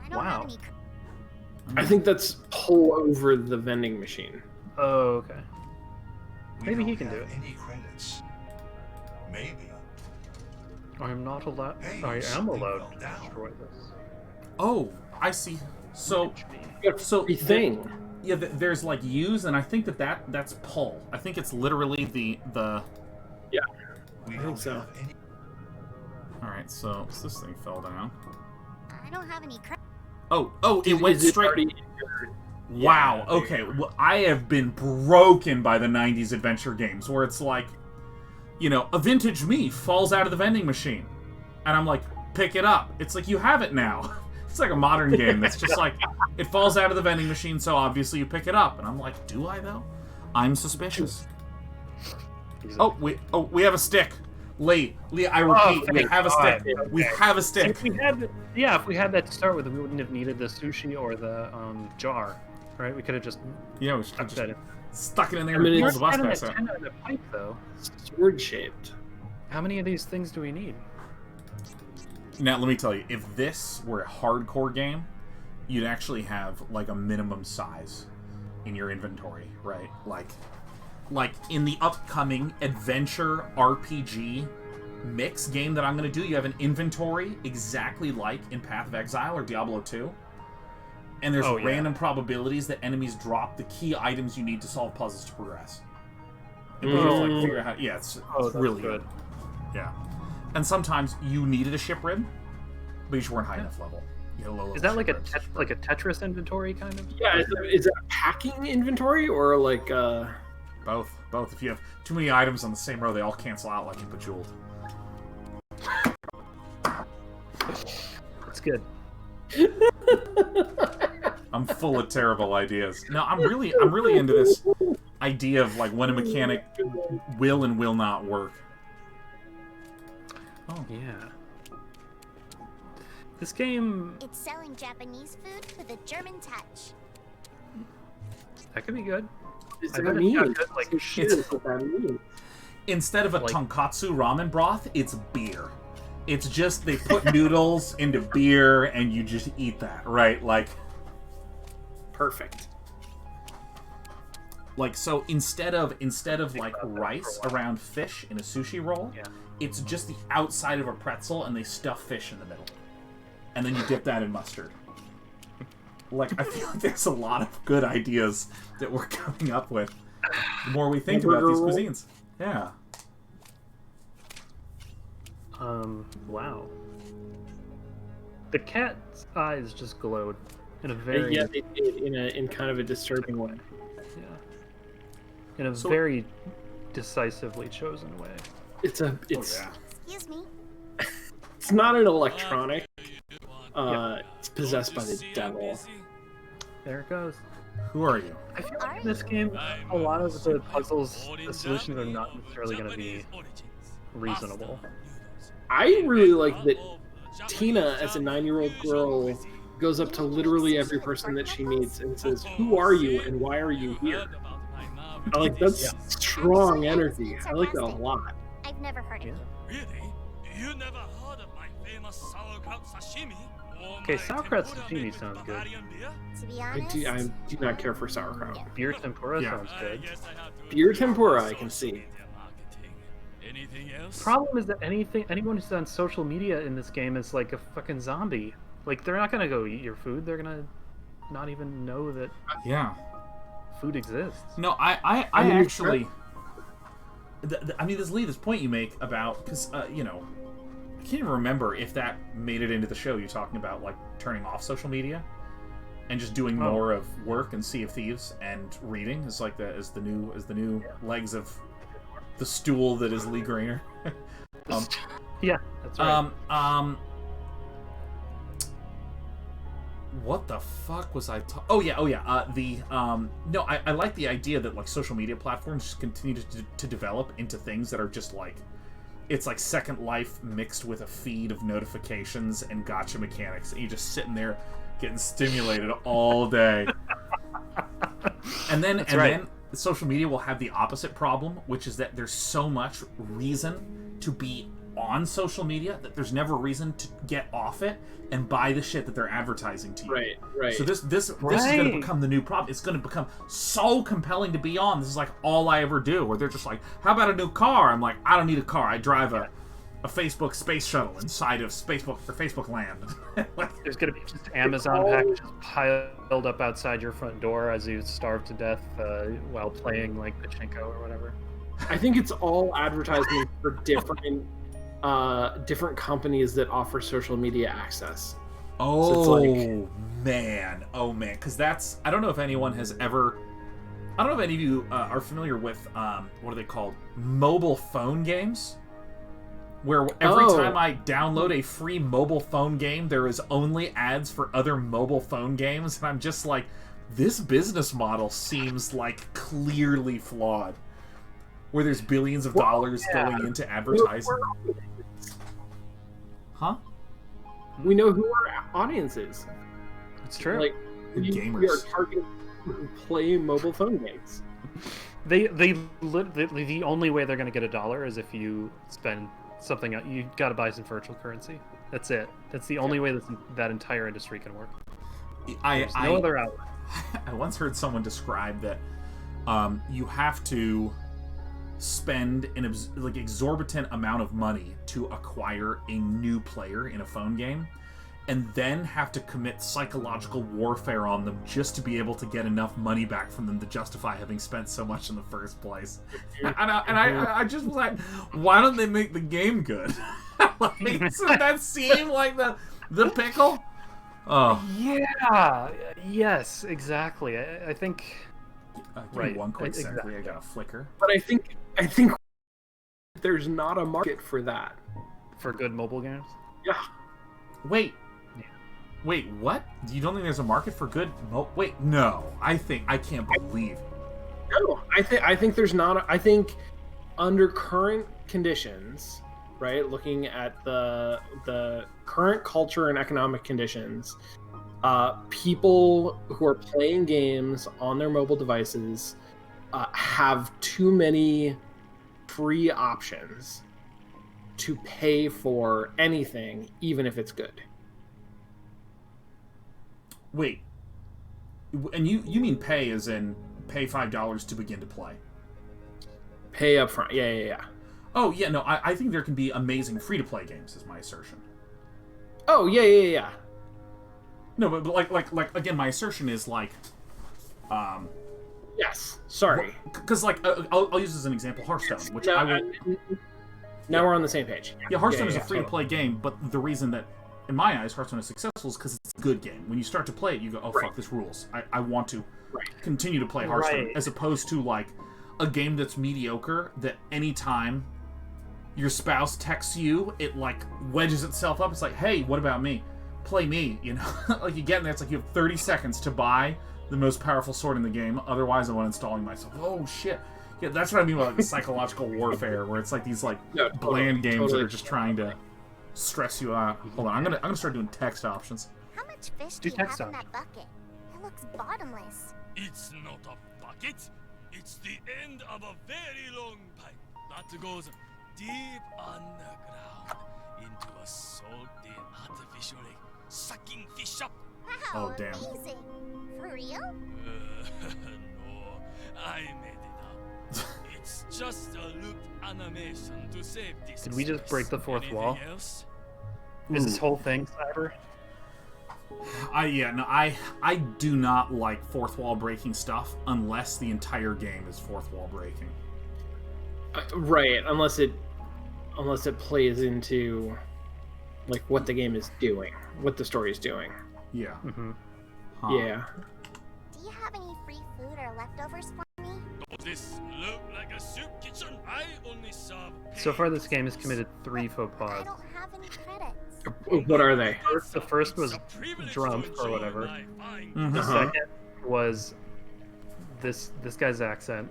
I don't Wow. have any. I think that's pull over the vending machine. Oh, okay. We Maybe don't he can do have it. any credits. Maybe. I'm not allowed. Hey, I am something allowed fell to down. destroy this. Oh, I see. So, Vintage me. You got so free thing. yeah, there's like use, and I think that's pull. I think it's literally the. Yeah. We I don't think so. have any. All right, so this thing fell down. I don't have any credit. Oh, it went Is it straight. already in your- Wow. Yeah, Okay. Well, I have been broken by the '90s adventure games where it's like, you know, a vintage me falls out of the vending machine, and I'm like, pick it up. It's like you have it now. It's like a modern game that's just like it falls out of the vending machine, so obviously you pick it up. And I'm like, do I though? I'm suspicious. Oh, we have a stick. Lee, I repeat, we thank have a God. stick. We have a stick. If we had that to start with, we wouldn't have needed the sushi or the jar, right? We could have just Yeah, we stuck that in. stuck it in there I mean, and it's pulled the bus Had an pass out. antenna and a pipe, though. Sword shaped. How many of these things do we need? Now, let me tell you, if this were a hardcore game, you'd actually have, like, a minimum size in your inventory, right? Like in the upcoming adventure RPG mix game that I'm going to do, you have an inventory exactly like in Path of Exile or Diablo 2. And there's random probabilities that enemies drop the key items you need to solve puzzles to progress. And we have to, like, figure out how... Yeah, it's that's really good. Yeah. And sometimes you needed a ship rib, but you just weren't high enough level. You had a low level Is that like ship a ribs. like a Tetris inventory kind of? Yeah, is that a packing inventory or like Both. If you have too many items on the same row, they all cancel out like in Bejeweled. That's good. I'm full of terrible ideas. No, I'm really into this idea of like when a mechanic will and will not work. Oh yeah. This game, It's selling Japanese food with a German touch. that could be good. Does I that bet it's mean? got good, like, Shit is what that means. Instead of a Like- tonkatsu ramen broth, it's beer. It's just they put noodles into beer and you just eat that, right? Like Perfect. so instead of like rice around fish in a sushi roll, Yeah. it's just the outside of a pretzel and they stuff fish in the middle. And then you dip that in mustard. Like, I feel like there's a lot of good ideas that we're coming up with the more we think about these Hamburger roll. cuisines. Yeah. Wow. The cat's eyes just glowed in a very Yeah, they did in kind of a disturbing way. yeah, in a very decisively chosen way. It's Excuse me. it's not an electronic. It's possessed by the devil. There it goes. Who are you? I feel like in this game, a lot of the puzzles, the solutions are not necessarily going to be reasonable. I really like that Tina, as a 9-year-old girl, goes up to literally every person that she meets and says, "Who are you and why are you here?" I like that's strong energy. I like that a lot. I've never heard of you. Really? You never heard of my famous sauerkraut sashimi? Okay, sauerkraut sashimi sounds good. To be I honest, do not care for sauerkraut. Beer tempura sounds good. Beer tempura, I can see. Anything else? Problem is that anyone who's on social media in this game is like a fucking zombie. Like, they're not gonna go eat your food. They're gonna not even know that Yeah. food exists. No, I actually. I mean, this point you make about because you know, I can't even remember if that made it into the show. You're talking about like turning off social media and just doing more of work and Sea of Thieves and reading is like the new legs of the stool that is Lee Grainer. Yeah, that's right. What the fuck was I talking? Oh yeah. No, I like the idea that like social media platforms just continue to develop into things that are just like, it's like Second Life mixed with a feed of notifications and gotcha mechanics, and you're just sitting there getting stimulated all day. And then social media will have the opposite problem, which is that there's so much reason to be on social media that there's never reason to get off it and buy the shit that they're advertising to you. Right. So this is going to become the new problem. It's going to become so compelling to be on. This is like all I ever do. Where they're just like, "How about a new car?" I'm like, "I don't need a car. I drive a Facebook space shuttle inside of Facebook land." Like, There's gonna be just Amazon packages piled up outside your front door as you starve to death while playing like pachinko or whatever. I think it's all advertisement for different companies that offer social media access. oh So it's like, man, because that's, I don't know if anyone has ever. I don't know if any of you are familiar with what are they called? Mobile phone games. Where every time I download a free mobile phone game, there is only ads for other mobile phone games, and I'm just like, this business model seems like clearly flawed. Where there's billions of dollars going into advertising. Huh? we know who our audience is. It's true. Like, we Gamers. are targeting people who play mobile phone games. The only way they're going to get $1 is if you spend something. You got to buy some virtual currency. That's it. That's the only way that entire industry can work. There's no other outlet. I once heard someone describe that you have to spend an exorbitant amount of money to acquire a new player in a phone game, and then have to commit psychological warfare on them just to be able to get enough money back from them to justify having spent so much in the first place. And I just was like, why don't they make the game good? Like, doesn't that seem like the pickle? Oh. Yeah. Yes. Exactly. I think. Give me one quick second. I got a flicker. But I think there's not a market for that. For good mobile games. Yeah. Wait, what? You don't think there's a market for good? Wait, no. I can't believe. No, I think there's not. I think under current conditions, right? Looking at the current culture and economic conditions, people who are playing games on their mobile devices have too many free options to pay for anything, even if it's good. Wait, and you mean pay as in pay $5 to begin to play? Pay up front. Yeah. Oh yeah, no, I think there can be amazing free-to-play games, is my assertion. Oh yeah. No, but like again, my assertion is like, yes. Sorry. Because like I'll use as an example Hearthstone, which I will. Now we're on the same page. Yeah, Hearthstone is a totally. free-to-play game, but the reason that, in my eyes, Hearthstone is successful is because it's a good game. When you start to play it, you go, oh, fuck, this rules. I want to continue to play Hearthstone, as opposed to, like, a game that's mediocre, that anytime your spouse texts you, it, like, wedges itself up. It's like, hey, what about me? Play me, you know? Like, you get in there, it's like you have 30 seconds to buy the most powerful sword in the game, otherwise I'm uninstalling myself. Oh, shit. Yeah, that's what I mean by, like, the psychological warfare, where it's like these, like, bland games that are just trying to stress you out. Hold on, I'm gonna start doing text options. How much fish do you have in that bucket? It looks bottomless. It's not a bucket. It's the end of a very long pipe that goes deep underground into a salty, artificial lake, sucking fish up. Wow, Oh, damn. amazing. For real? No, I made it up. It's just a looped animation to save this. Did we just break the fourth Anything wall? else? Is this whole thing cyber? I do not like fourth wall breaking stuff unless the entire game is fourth wall breaking. Right, unless it plays into like what the game is doing, what the story is doing. Yeah. Mm-hmm. Huh. Yeah. Do you have any free food or leftovers for me? Does this look like a soup kitchen? I only serve. So far, this game has committed 3 faux I pas. don't have any credits. What are they? The first was drunk or whatever. Mm-hmm. The second was this guy's accent,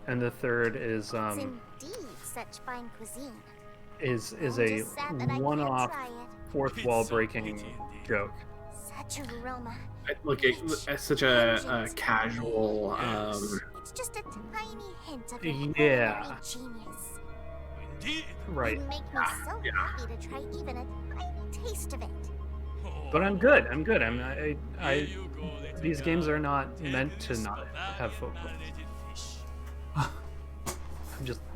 and the third is It's indeed such fine cuisine. is I'm a just sad that I can't one-off try it. fourth wall breaking joke. Such aroma. Like such a casual. It's just a tiny hint of your Yeah. culinary genius. Indeed. Right. It'd make me so happy to try even a tiny taste of it. But I'm good. I'm good. Here you go, little These games guy. are not meant to Taste not the have faux pas. marinated fish.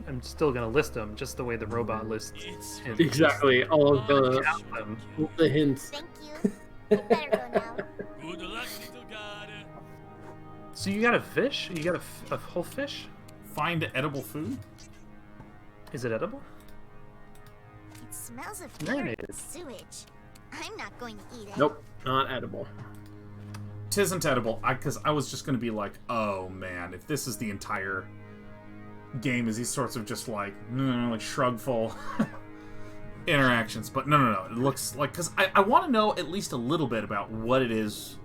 I'm still gonna list them just the way the robot lists It's hints. Exactly, all of Count them. the hints. Thank you. You better go now. good luck, little guy. So you got a fish? You got a whole fish? Find edible food? Is it edible? It smells of Marinated. sewage. I'm not going to eat it. Nope, not edible. Tisn't edible, because I was just going to be like, oh man, if this is the entire game, is these sorts of just like shrugful interactions. But no, it looks like, because I want to know at least a little bit about what it is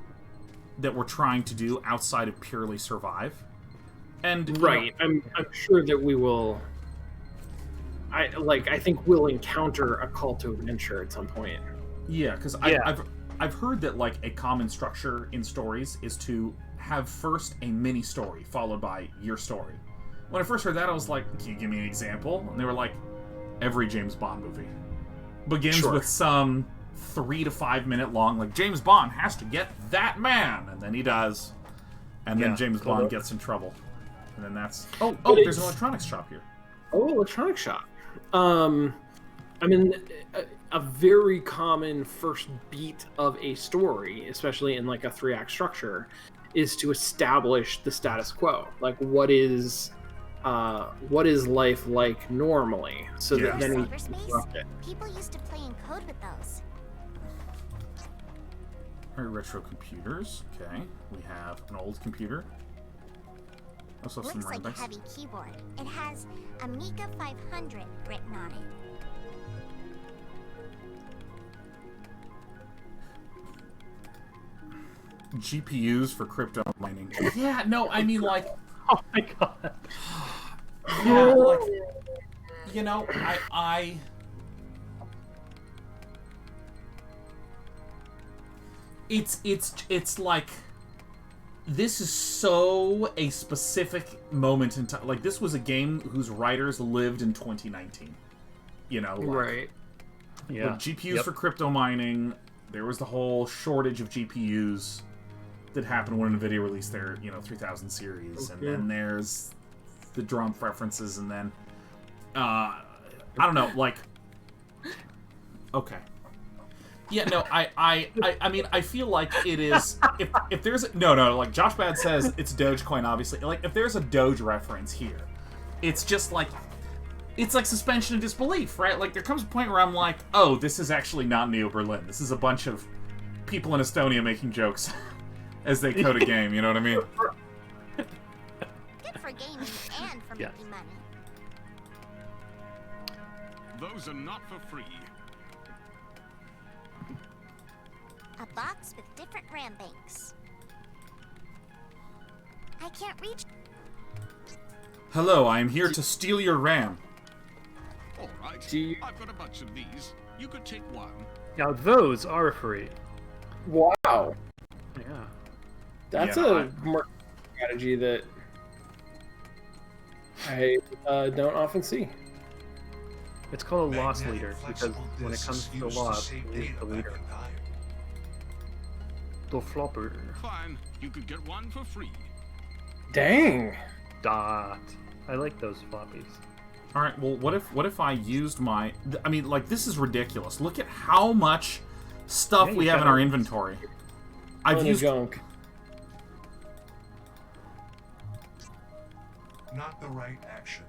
that we're trying to do outside of purely survive. And you know, Right, I'm sure that we will. I think we'll encounter a call to adventure at some point. yeah, because Yeah. I've heard that like a common structure in stories is to have first a mini story followed by your story. When I first heard that, I was like, can you give me an example? And they were like, every James Bond movie begins Sure. with some 3 to 5 minute long, like, James Bond has to get that man, and then he does, and then Yeah, James cool. Bond gets in trouble, and then that's oh, But there's an it's- electronics shop here. Oh, electronic shop. I mean, a very common first beat of a story, especially in like a 3-act structure, is to establish the status quo. Like, what is life like normally, so Yeah. that then we Cyberspace? disrupt it. People used to play in code with those. All right, retro computers. Okay, we have an old computer. Also some Looks like a Rambus. heavy keyboard. It has Amiga 500 written on it. GPUs for crypto mining. Yeah, no, I mean like, Oh my god. yeah, like, you know, I it's like, this is so a specific moment in time. Like, this was a game whose writers lived in 2019. You know, like, Right. Yeah. with GPUs Yep. for crypto mining. There was the whole shortage of GPUs that happened when NVIDIA released their, 3000 series, and then there's the drum preferences, and then I don't know, like, okay. Yeah, no, I mean, I feel like it is, if there's, no, like, Josh Bad says it's Dogecoin, obviously. Like, if there's a Doge reference here, it's just like, it's like suspension of disbelief, right? Like, there comes a point where I'm like, oh, this is actually not Neo Berlin. This is a bunch of people in Estonia making jokes as they code a game, you know what I mean? Good for gaming and for making money. Those are not for free. A box with different RAM banks. I can't reach. Hello, I am here to steal your RAM. All right. I've got a bunch of these. You could take one. Now those are free. Wow. Yeah. That's a marketing strategy that I don't often see. It's called a loss leader because when it comes to loss, it's the leader. The flopper. Fine. You could get one for free. Dang. Dot. I like those floppies. All right. Well, what if I used my? I mean, like, this is ridiculous. Look at how much stuff we have in our inventory. I've used junk. Not the right action.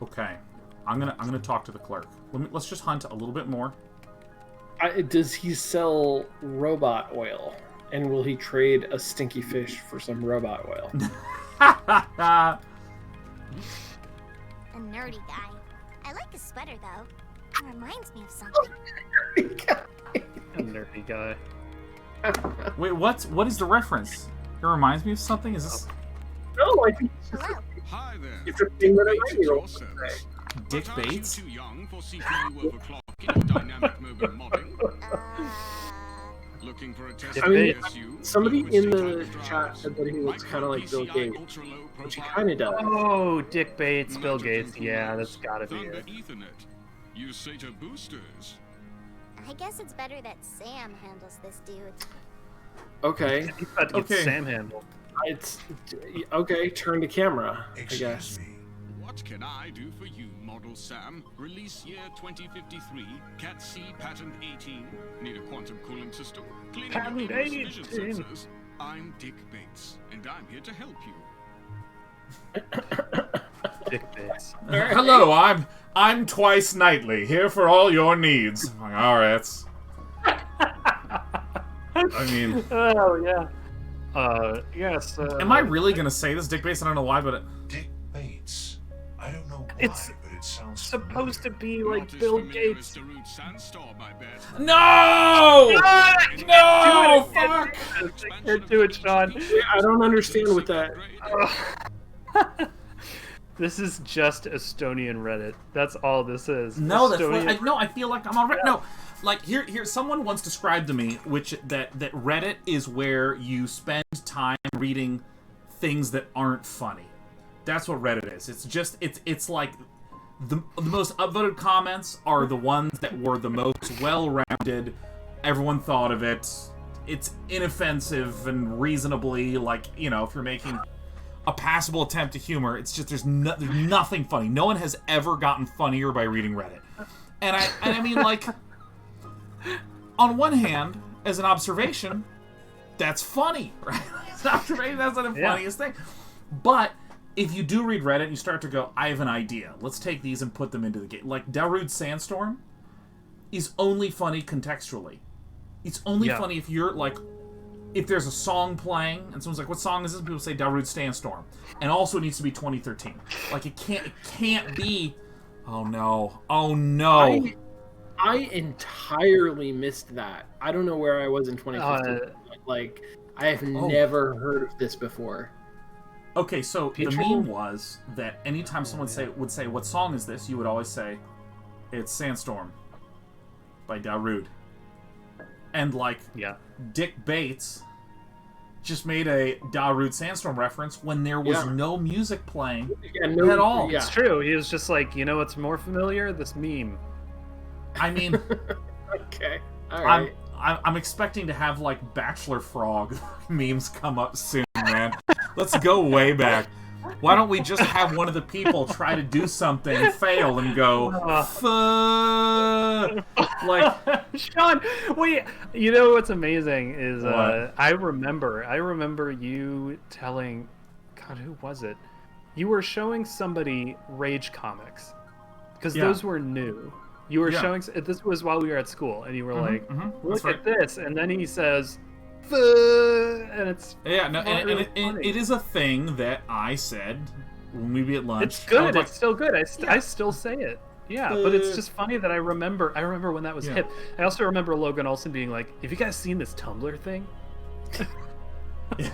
Okay. I'm gonna talk to the clerk. Let's just hunt a little bit more. Does he sell robot oil? And will he trade a stinky fish for some robot oil? A nerdy guy. I like his sweater though. It reminds me of something. A nerdy guy. Wait, what is the reference? It reminds me of something? Is this... No, I think it's just Hi there. it's a thing that I like. Dick Bates? Too young for CPU overclocking and dynamic mode modding. Looking for a test. I mean, PSU, somebody in the drives, chat said that he looks kind of like Bill PCI Gates, ultra-low which he profile, kind of does. Oh, Dick Bates, Bill mounted Gates. into Yeah, Linux, that's gotta be Thunder it. Ethernet. Use SATA boosters. I guess it's better that Sam handles this dude. Okay, He's about to get Sam handled. it's okay. Turn to camera, I Excuse guess. me. What can I do for you, Model Sam? Release year 2053, Cat C patent 18. Need a quantum cooling system? Cleaning Patent your image vision 18. sensors? I'm Dick Bates, and I'm here to help you. Dick Bates. Hello, I'm Twice Nightly, here for all your needs. I'm like, all right, that's... I mean... Oh, yeah. Yes. Am I really gonna say this, Dick Bates? I don't know why, but... Dick Bates. I don't know why, It's but it sounds supposed to be Not like as Bill familiar Gates. as Darude Sandstorm, I bet. No! No! Do it. Fuck! Can't do it, Sean. I don't understand with that. This is just Estonian Reddit. That's all this is. No, that's Estonian... what I feel like I'm on Reddit. No, like here, someone once described to me that Reddit is where you spend time reading things that aren't funny. That's what Reddit is. It's just it's like the most upvoted comments are the ones that were the most well-rounded. Everyone thought of it. It's inoffensive and reasonably, like, you know, if you're making a passable attempt to humor, it's just there's nothing funny. No one has ever gotten funnier by reading Reddit. And I mean, like, on one hand, as an observation, that's funny, right? As an observation, that's not the funniest thing. But if you do read Reddit and you start to go, I have an idea. Let's take these and put them into the game. Like, Darude Sandstorm is only funny contextually. It's only funny if you're, like, if there's a song playing and someone's like, what song is this? And people say Darude Sandstorm. And also it needs to be 2013. Like, it can't be... Oh, no. Oh, no. I entirely missed that. I don't know where I was in 2015. Like, I have never heard of this before. Okay, so the meme was that anytime someone would say, what song is this? You would always say, it's Sandstorm by Darude. And, like, Dick Bates just made a Darude Sandstorm reference when there was no music playing at all. It's true. He was just like, you know what's more familiar? This meme. I mean... Okay. All right. I'm expecting to have, like, Bachelor Frog memes come up soon, man. Let's go way back. Why don't we just have one of the people try to do something, fail, and go, like... Sean, wait, you know what's amazing is, I remember you telling... God, who was it? You were showing somebody Rage comics because Yeah. those were new. You were Yeah. showing this was while we were at school, and you were like, That's "Look right. at this!" And then he says, and it's it is a thing that I said when we be at lunch. It's good. Like, it's still good. I still say it. Yeah, but it's just funny that I remember when that was hip. I also remember Logan Olson being like, "Have you guys seen this Tumblr thing?" Yeah.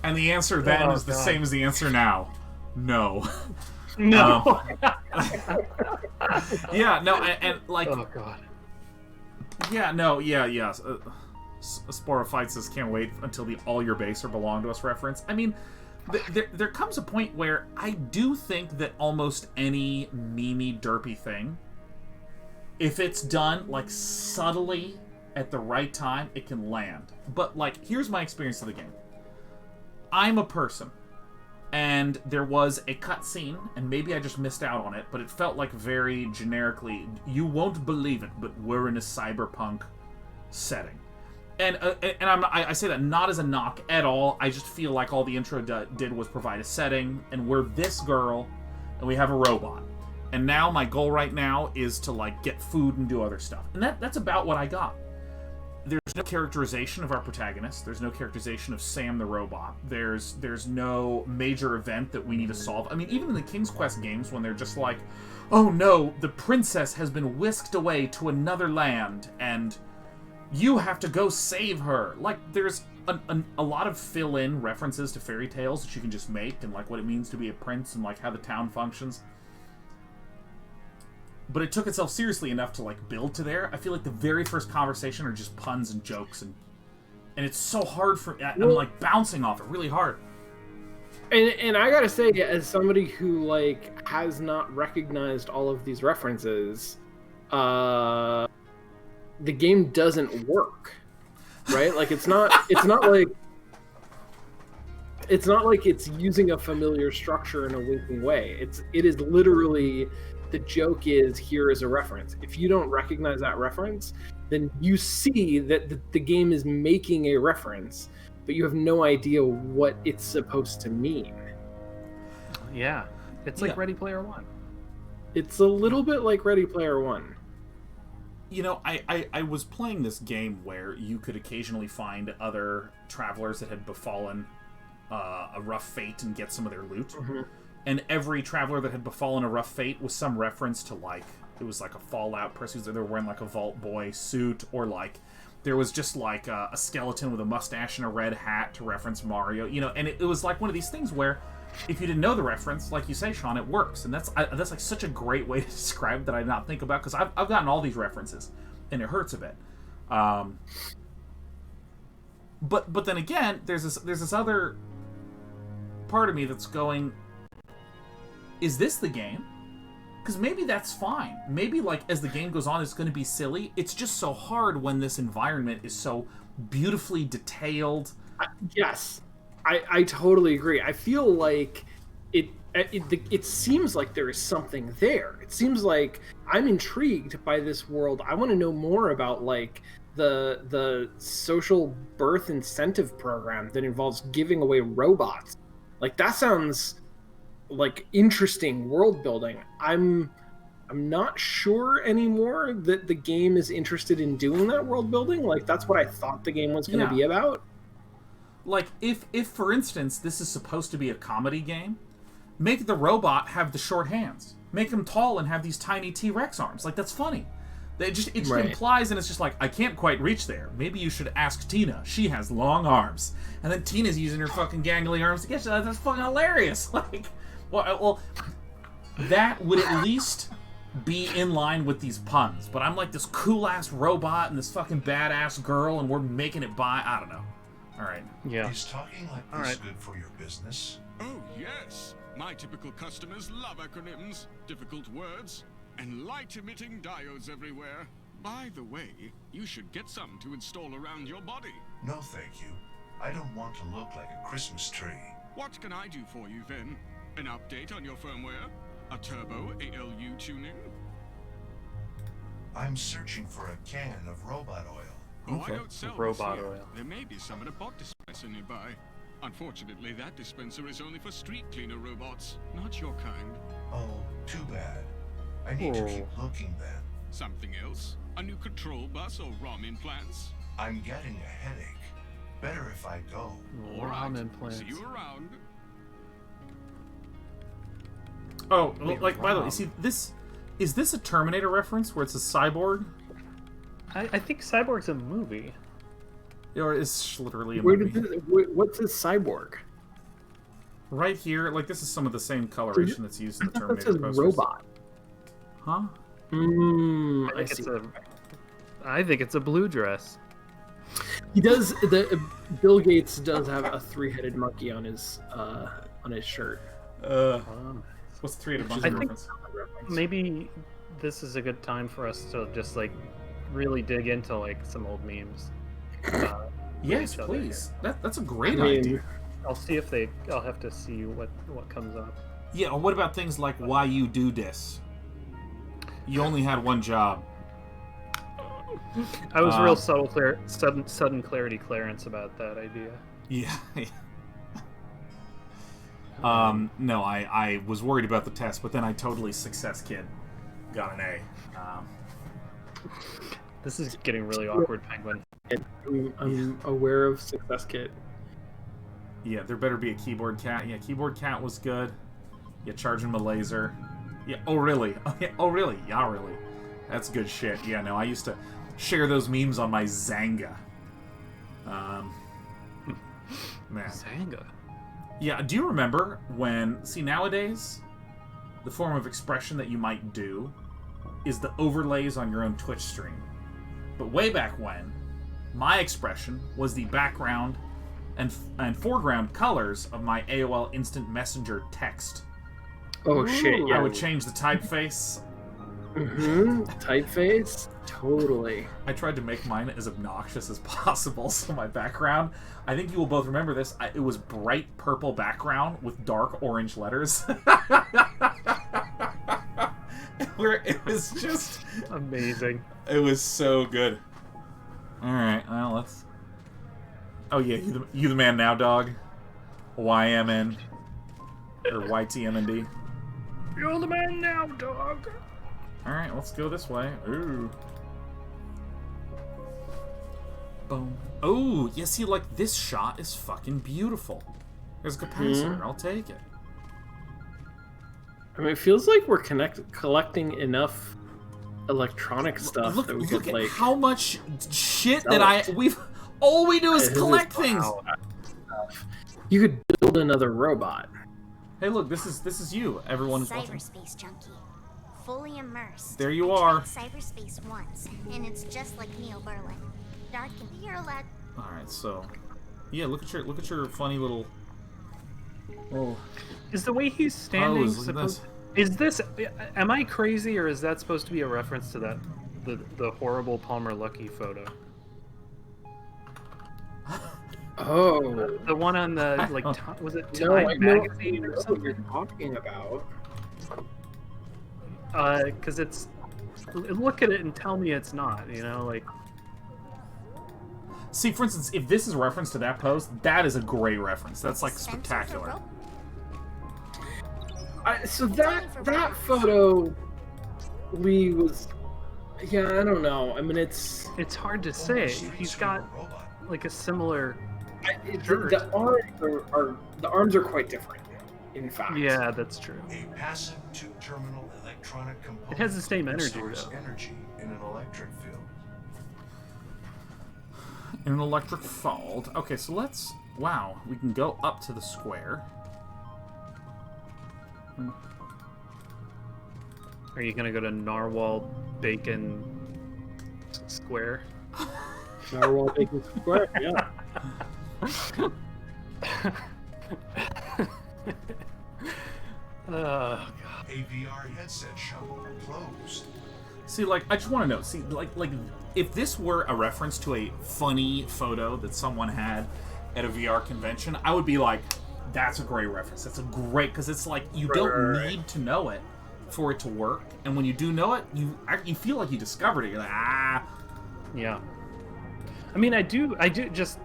And the answer then is the same as the answer now. No. No. Yeah, no, and like. Oh god. Yeah, no, yeah. Sporophyte says, "Can't wait until the all your base or belong to us" reference. I mean, there comes a point where I do think that almost any memey derpy thing, if it's done like subtly at the right time, it can land. But like, here's my experience of the game. I'm a person, and there was a cutscene, and maybe I just missed out on it, but it felt like very generically, you won't believe it, but we're in a cyberpunk setting. And I say that not as a knock at all. I just feel like all the intro did was provide a setting, and we're this girl, and we have a robot. And now my goal right now is to like get food and do other stuff. And that's about what I got. There's no characterization of our protagonist. There's no characterization of Sam the robot. There's no major event that we need to solve. I mean, even in the King's Quest games, when they're just like, oh no, the princess has been whisked away to another land, and you have to go save her. Like, there's a lot of fill-in references to fairy tales that you can just make, and like what it means to be a prince, and like how the town functions. But it took itself seriously enough to like build to there. I feel like the very first conversation are just puns and jokes, and it's so hard for I'm like bouncing off it really hard. And I gotta say, as somebody who like has not recognized all of these references, the game doesn't work, right? Like it's not like it's using a familiar structure in a winking way. It is literally. The joke is, here is a reference. If you don't recognize that reference, then you see that the game is making a reference, but you have no idea what it's supposed to mean. Yeah. It's like Ready Player One. It's a little bit like Ready Player One. You know, I was playing this game where you could occasionally find other travelers that had befallen a rough fate and get some of their loot. Mm-hmm. And every traveler that had befallen a rough fate was some reference to, like, it was like a Fallout person who's either wearing like a Vault Boy suit, or like there was just like a skeleton with a mustache and a red hat to reference Mario, you know. And it was like one of these things where if you didn't know the reference, like you say, Sean, it works. And that's like such a great way to describe it that I did not think about, because I've gotten all these references and it hurts a bit. But then again, there's this other part of me that's going, is this the game? Because maybe that's fine. Maybe, like, as the game goes on, it's going to be silly. It's just so hard when this environment is so beautifully detailed. Yes, I totally agree. I feel like it seems like there is something there. It seems like I'm intrigued by this world. I want to know more about, like, the social birth incentive program that involves giving away robots. Like, that sounds like interesting world building. I'm not sure anymore that the game is interested in doing that world building. Like, that's what I thought the game was going to be about. Like, if for instance this is supposed to be a comedy game, make the robot have the short hands. Make him tall and have these tiny T-Rex arms. Like, that's funny. It just implies, and it's just like, I can't quite reach there. Maybe you should ask Tina. She has long arms. And then Tina's using her fucking gangly arms to get you. That's fucking hilarious. Like, well, that would at least be in line with these puns. But I'm like this cool-ass robot and this fucking badass girl, and we're making it by, I don't know. All right. Yeah. Is talking like this good for your business? Oh, yes. My typical customers love acronyms, difficult words, and light-emitting diodes everywhere. By the way, you should get some to install around your body. No, thank you. I don't want to look like a Christmas tree. What can I do for you, then? An update on your firmware? A turbo ALU tuning? I'm searching for a can of robot oil. Oh, I don't sell robot this here. oil. There may be some at a bot dispenser nearby. Unfortunately, that dispenser is only for street cleaner robots, not your kind. Oh, too bad. I need to keep looking then. Something else? A new control bus or ROM implants? I'm getting a headache. Better if I go. All right. Implants. See you around. Oh, like, by the way, see, is this a Terminator reference where it's a cyborg? I think Cyborg's a movie. Or is literally a movie? What's this cyborg? Right here, like, this is some of the same coloration that's used in the Terminator That's a posters. robot. Huh? I think it's a blue dress. He does. Bill Gates does have a three-headed monkey on his shirt. What's the three-headed monkey reference? Maybe this is a good time for us to just like really dig into like some old memes. Yes, please. That's a great idea. I'll see if I'll have to see what comes up. Yeah. Or what about things like why you do this? You only had one job. I was real sudden clarity clearance about that idea. Yeah. No, I was worried about the test, but then I totally success kid got an A. This is getting really awkward, Penguin. I'm aware of Success Kit. Yeah, there better be a keyboard cat. Yeah, keyboard cat was good. Yeah, charging him a laser. Yeah. Oh really? Oh really? Yeah, really. That's good shit. Yeah, no, I used to share those memes on my Zanga. Man. Zanga. Yeah, do you remember when... See, nowadays, the form of expression that you might do is the overlays on your own Twitch stream. But way back when, my expression was the background and foreground colors of my AOL Instant Messenger text. Oh, shit, yeah. I would change the typeface. Typeface? Totally. I tried to make mine as obnoxious as possible, so my background, I think you will both remember this, it was bright purple background with dark orange letters. Where it was just... amazing. It was so good. Alright, well, let's... Oh yeah, you the man now, dog? YMN. Or YTMND. You're the man now, dog. Alright, let's go this way. Ooh. Boom. Oh, yeah, see, like, this shot is fucking beautiful. There's a capacitor. I'll take it. I mean, it feels like we're collecting enough electronic stuff that we could, at like... how much shit that all we do is collect things! You could build another robot. Hey, look, this is you. Everyone is watching. Cyberspace junkie. Fully immersed. There you are. Cyberspace once, and it's just like Neo Berlin. Dark and you're allowed. All right, so yeah, look at your funny little. Oh, is the way he's standing supposed? Is this? Am I crazy, or is that supposed to be a reference to that the horrible Palmer Luckey photo? Oh, the one on the like was it Time no, magazine or something? What you're talking about? Because it's look at it and tell me it's not. You know, like. See, for instance, if this is a reference to that post, that is a great reference. That's like spectacular. So that photo, Lee was, yeah, I don't know. I mean, it's hard to say. He's got like a similar. The arms are quite different. In fact. Yeah, that's true. A passive two-terminal electronic component. It has the same energy though. Energy in an electric field. In an electric field. Okay, so let's... Wow, we can go up to the square. Are you gonna go to Narwhal Bacon Square? Narwhal Bacon Square, yeah. Oh, God. A VR headset shop closed. See, like, I just want to know. See, like, if this were a reference to a funny photo that someone had at a VR convention, I would be like, that's a great reference. That's a great, because it's like, you don't need to know it for it to work. And when you do know it, you feel like you discovered it. You're like, ah. Yeah. I mean, I do just,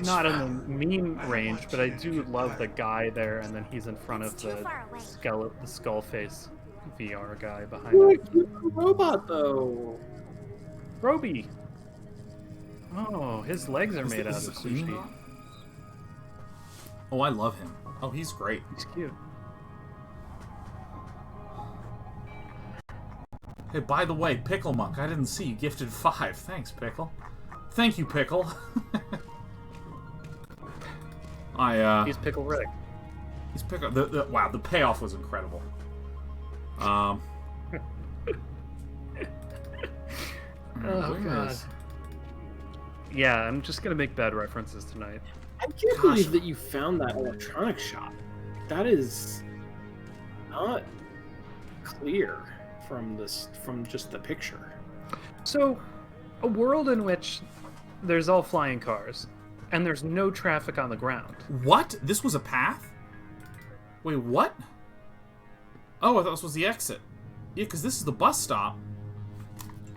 not in the meme range, but I do love the guy there, and then he's in front of the skull face VR guy behind him. Look, you're a robot though. Roby. Oh, his legs are made out of sushi. Oh, I love him. Oh, he's great. He's cute. Hey, by the way, Pickle Monk, I didn't see you gifted 5. Thanks, Pickle. Thank you, Pickle. He's Pickle Rick. He's Pickle. Wow, the payoff was incredible. Oh god. Yeah, I'm just gonna make bad references tonight. I can't believe that you found that electronics shop. That is not clear from just the picture. So, a world in which there's all flying cars, and there's no traffic on the ground. What? This was a path? Wait, what? Oh, I thought this was the exit. Yeah, because this is the bus stop.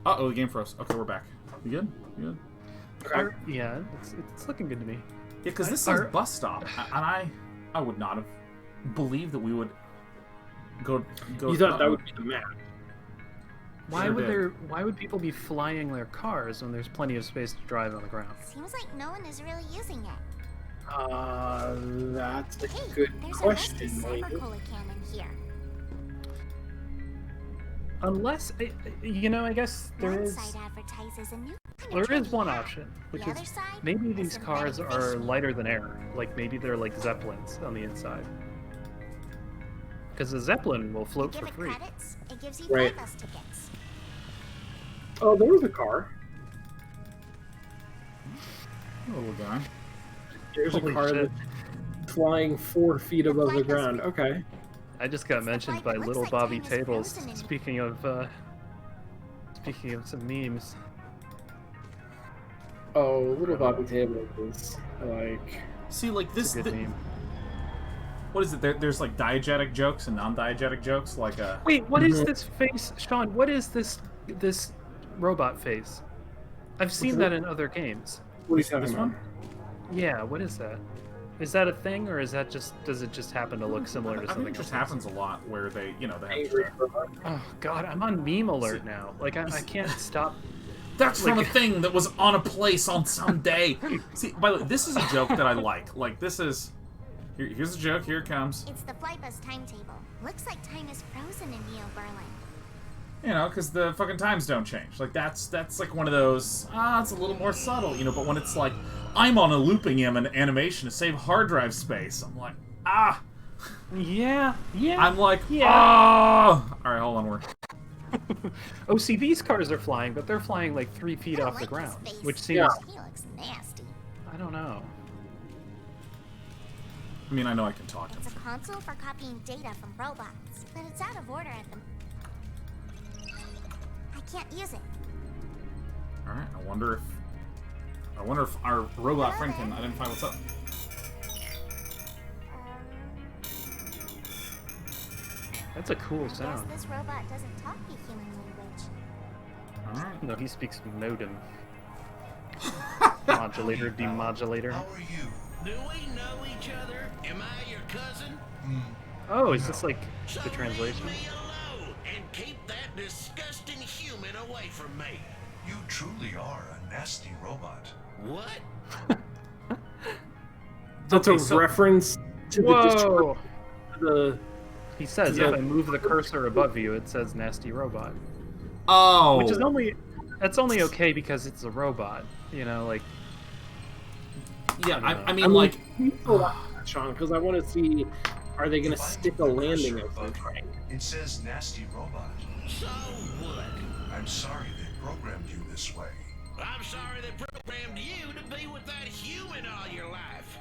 Uh-oh, the game froze. Okay, we're back. You good? You good? Yeah, it's looking good to me. Yeah, because this is bus stop, and I would not have believed that we would go. You thought that would be the map. Why would people be flying their cars when there's plenty of space to drive on the ground? Seems like no one is really using it. That's a good question. There's a rusty cybercola cannon here. Unless, I guess there is one option, which is maybe these cars are lighter than air. Like maybe they're like Zeppelins on the inside. Because a Zeppelin will float for free. It gives you right. bus tickets. Oh, there was a car. Oh, guy. There's a car that's flying 4 feet above the ground. Okay. I just got mentioned by Little Bobby Tables. Speaking of some memes. Oh, Little Bobby Tables is like. See, like this. It's a good meme. What is it? There's like diegetic jokes and non-diegetic jokes, like a. Wait, what is this face, Sean? What is this robot face? I've seen that in other games. What are you talking about? Yeah, what is that? Is that a thing, or is that does it just happen to look similar to something? I think it just happens a lot where they have. Oh god, I'm on meme alert now. Like I can't stop. That's from a thing that was on a place on some day. See, by the way, this is a joke that I like. Like this is. Here's a joke. Here it comes. It's the Flybus timetable. Looks like time is frozen in Neo Berlin. You know, because the fucking times don't change. Like that's like one of those. It's a little more subtle, But when it's like, I'm on a looping animation to save hard drive space, I'm like, Yeah. I'm like, All right, hold on, we're. Oh, see, these cars are flying, but they're flying like 3 feet off the ground, which seems. He looks nasty. I don't know. I mean, I know I can talk. It's a console for copying data from robots, but it's out of order at the. I can't use it. All right, I wonder if our robot friend can identify what's up. That's a cool sound. This robot doesn't talk the human language. All right. No, he speaks modem. Modulator, demodulator. How are you? Do we know each other? Am I your cousin? Oh, is this like the translation? Leave me alone and keep that disgusting human away from me. You truly are a nasty robot. What? That's a reference to the. He says if I move the cursor above you, it says nasty robot. Oh. Which is that's only okay because it's a robot. Like. Yeah, I mean, like. Sean, because I want to see, are they going to stick a landing of some kind? It says nasty robot. So what? I'm sorry they programmed you this way. I'm sorry they programmed you to be with that human all your life.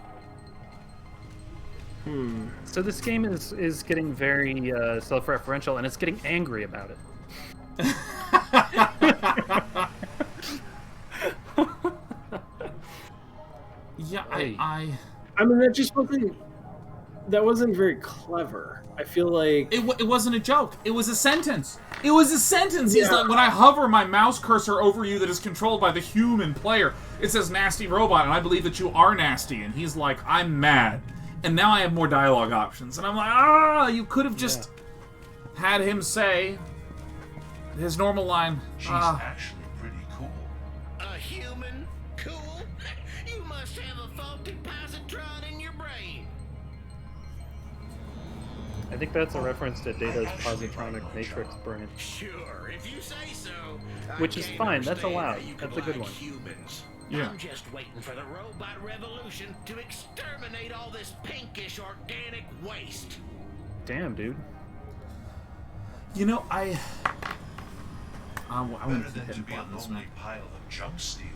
So this game is getting very self-referential, and it's getting angry about it. Yeah, I mean, that just wasn't. That wasn't very clever. I feel like it wasn't a joke. It was a sentence. It was a sentence. He's like, when I hover my mouse cursor over you that is controlled by the human player, it says nasty robot, and I believe that you are nasty. And he's like, I'm mad. And now I have more dialogue options. And I'm like, you could have just had him say his normal line. She's actually pretty cool. A human? Cool? You must have a faulty positron in your brain. I think that's a reference to Data's positronic matrix brain. Sure, if you say so. Which is fine, that's allowed. That's a good one. Humans. Yeah. I'm just waiting for the robot revolution to exterminate all this pinkish organic waste. Damn, dude. You know, I want Better than to be a lonely pile of junk steel.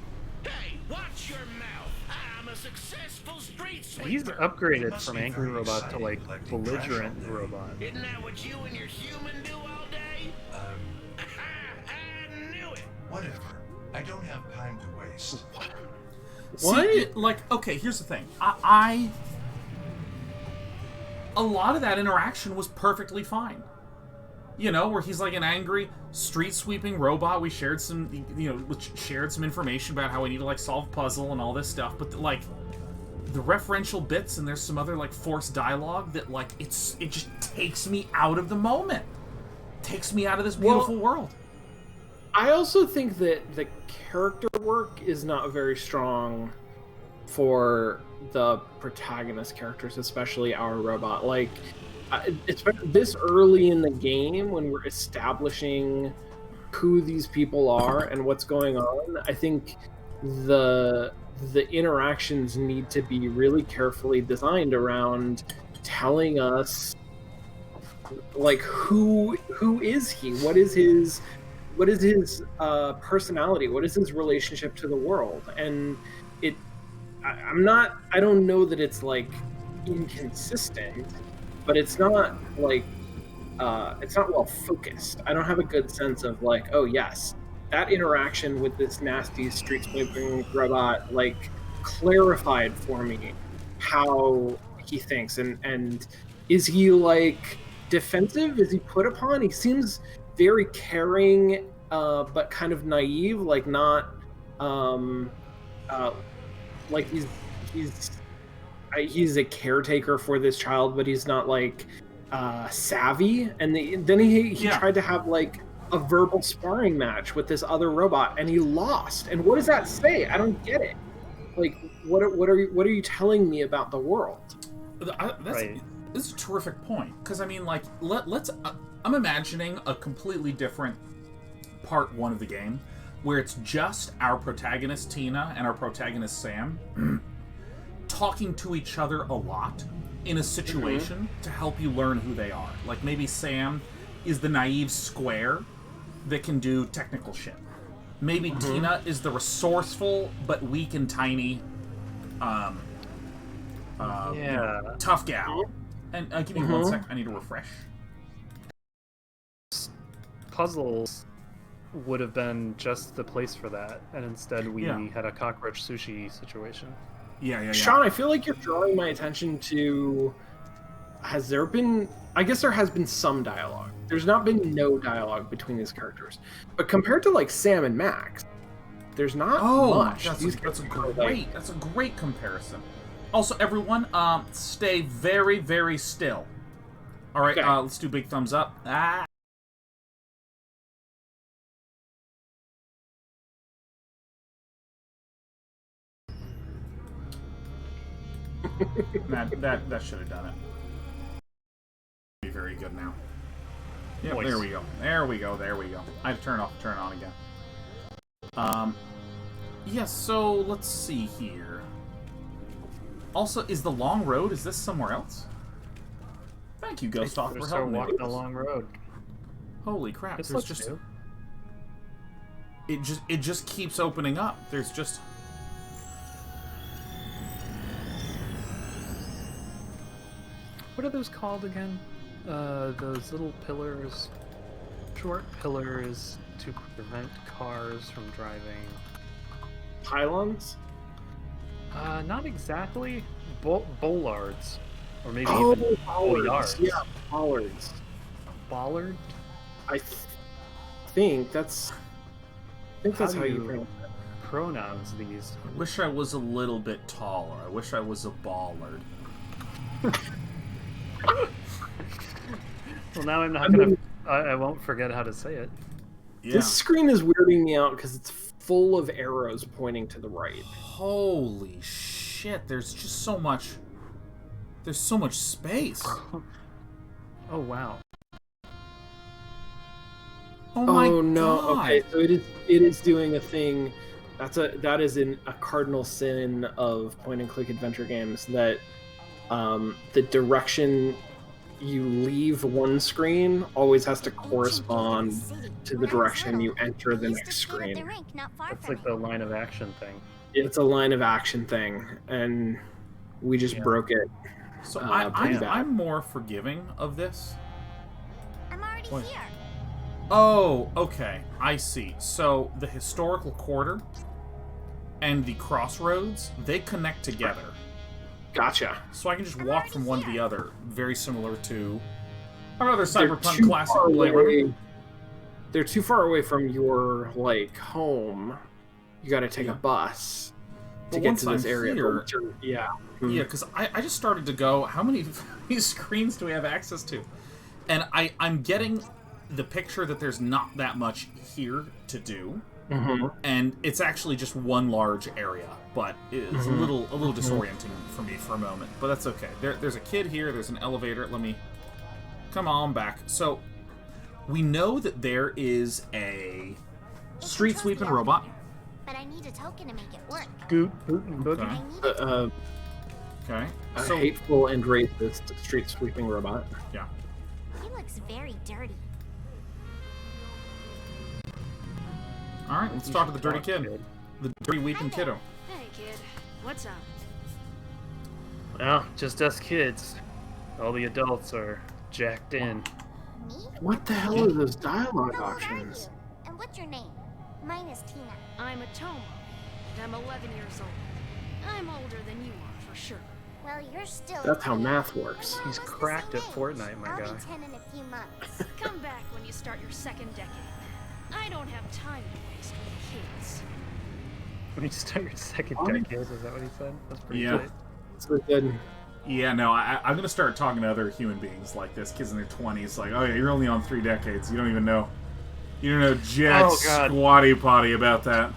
Hey, watch your mouth. I'm a successful street sweeper. He's upgraded from angry robot to like belligerent robot. Isn't that what you and your human do all day? I knew it. Whatever. I don't have time to waste. See, okay, here's the thing. A lot of that interaction was perfectly fine. You know, where he's like an angry street sweeping robot. We shared some, shared some information about how we need to like solve a puzzle and all this stuff. But like the referential bits and there's some other like forced dialogue that like it just takes me out of the moment, takes me out of this beautiful world. I also think that the character work is not very strong for the protagonist characters, especially our robot. Like, especially this early in the game when we're establishing who these people are and what's going on, I think the interactions need to be really carefully designed around telling us, like, who is he? What is his personality? What is his relationship to the world? And I don't know that it's like inconsistent, but it's not like it's not well focused. I don't have a good sense of like, oh yes, that interaction with this nasty street sweeping robot like clarified for me how he thinks, and is he like defensive? Is he put upon? He seems very caring, but kind of naive, like not like he's a caretaker for this child, but he's not like savvy. And then he tried to have like a verbal sparring match with this other robot, and he lost. And what does that say? I don't get it. Like, what are you telling me about the world? This is a terrific point, because I mean, like, let's. I'm imagining a completely different part 1 of the game, where it's just our protagonist Tina and our protagonist Sam talking to each other a lot in a situation to help you learn who they are. Like, maybe Sam is the naive square that can do technical shit. Maybe Tina is the resourceful but weak and tiny tough gal. And give me 1 sec, I need to refresh. Puzzles would have been just the place for that, and instead we had a cockroach sushi situation. Yeah. Sean, I feel like you're drawing my attention to... Has there been... I guess there has been some dialogue. There's not been no dialogue between these characters. But compared to, like, Sam and Max, there's not much. That's a great comparison. Also, everyone, stay very, very still. All right, let's do big thumbs up. That should have done it. Be very good now. Yeah, there we go. There we go. I had to turn it off and turn it on again. Yes, so let's see here. Also, is the long road, is this somewhere else? Thank you, Ghost Off, for helping me. Walking a long road. Holy crap, This there's just... It just keeps opening up. There's just... What are those called again? Those little pillars. Short pillars to prevent cars from driving. Pylons? Not exactly. Bollards. Or maybe even bollards. Yeah, bollards. Bollard? think that's how you pronounce it. Pronouns these. I wish I was a little bit taller. I wish I was a baller. Well, now I'm not gonna. I won't forget how to say it. Yeah. This screen is weirding me out because it's full of arrows pointing to the right. Holy shit! There's just so much. There's so much space. Oh wow. Oh my no! God. Okay, so it is doing a thing. That is a cardinal sin of point-and-click adventure games, that the direction you leave one screen always has to correspond to the direction you enter the next screen. It's like the line of action thing. It's a line of action thing, and we just broke it. So I'm more forgiving of this. I'm already here. Oh, okay. I see. So the historical quarter and the crossroads, they connect together. Gotcha. So I can just walk from one to the other. Very similar to our other cyberpunk classic Blade Runner. They're too far away from your home. You got to take a bus to get to this area. Yeah, because I just started to go, how many of these screens do we have access to? And I'm getting the picture that there's not that much here to do. Mm-hmm. And it's actually just one large area, but it's a little disorienting for me for a moment. But that's okay. There's a kid here. There's an elevator. Let me come on back. So we know that there is a street sweeping robot. But I need a token to make it work. Okay. A hateful and racist street sweeping robot. Yeah. He looks very dirty. Alright, let's talk to the dirty kid. The dirty weeping kiddo. Hey kid, what's up? Well, just us kids. All the adults are jacked in. Me? What the hell are those dialogue options? And what's your name? Mine is Tina. I'm a Tomo, and I'm 11 years old. I'm older than you are, for sure. Well, you're still. That's how math works. He's cracked at Fortnite, my guy. I'll be 10 in a few months. Come back when you start your second decade. I don't have time to waste with kids. When you start your second decade, is that what he said? That's pretty Yeah. tight. That's what good. Yeah, no, I'm going to start talking to other human beings like this, kids in their 20s, like, oh yeah, you're only on 3 decades. You don't even know. You don't know jack squatty potty about that.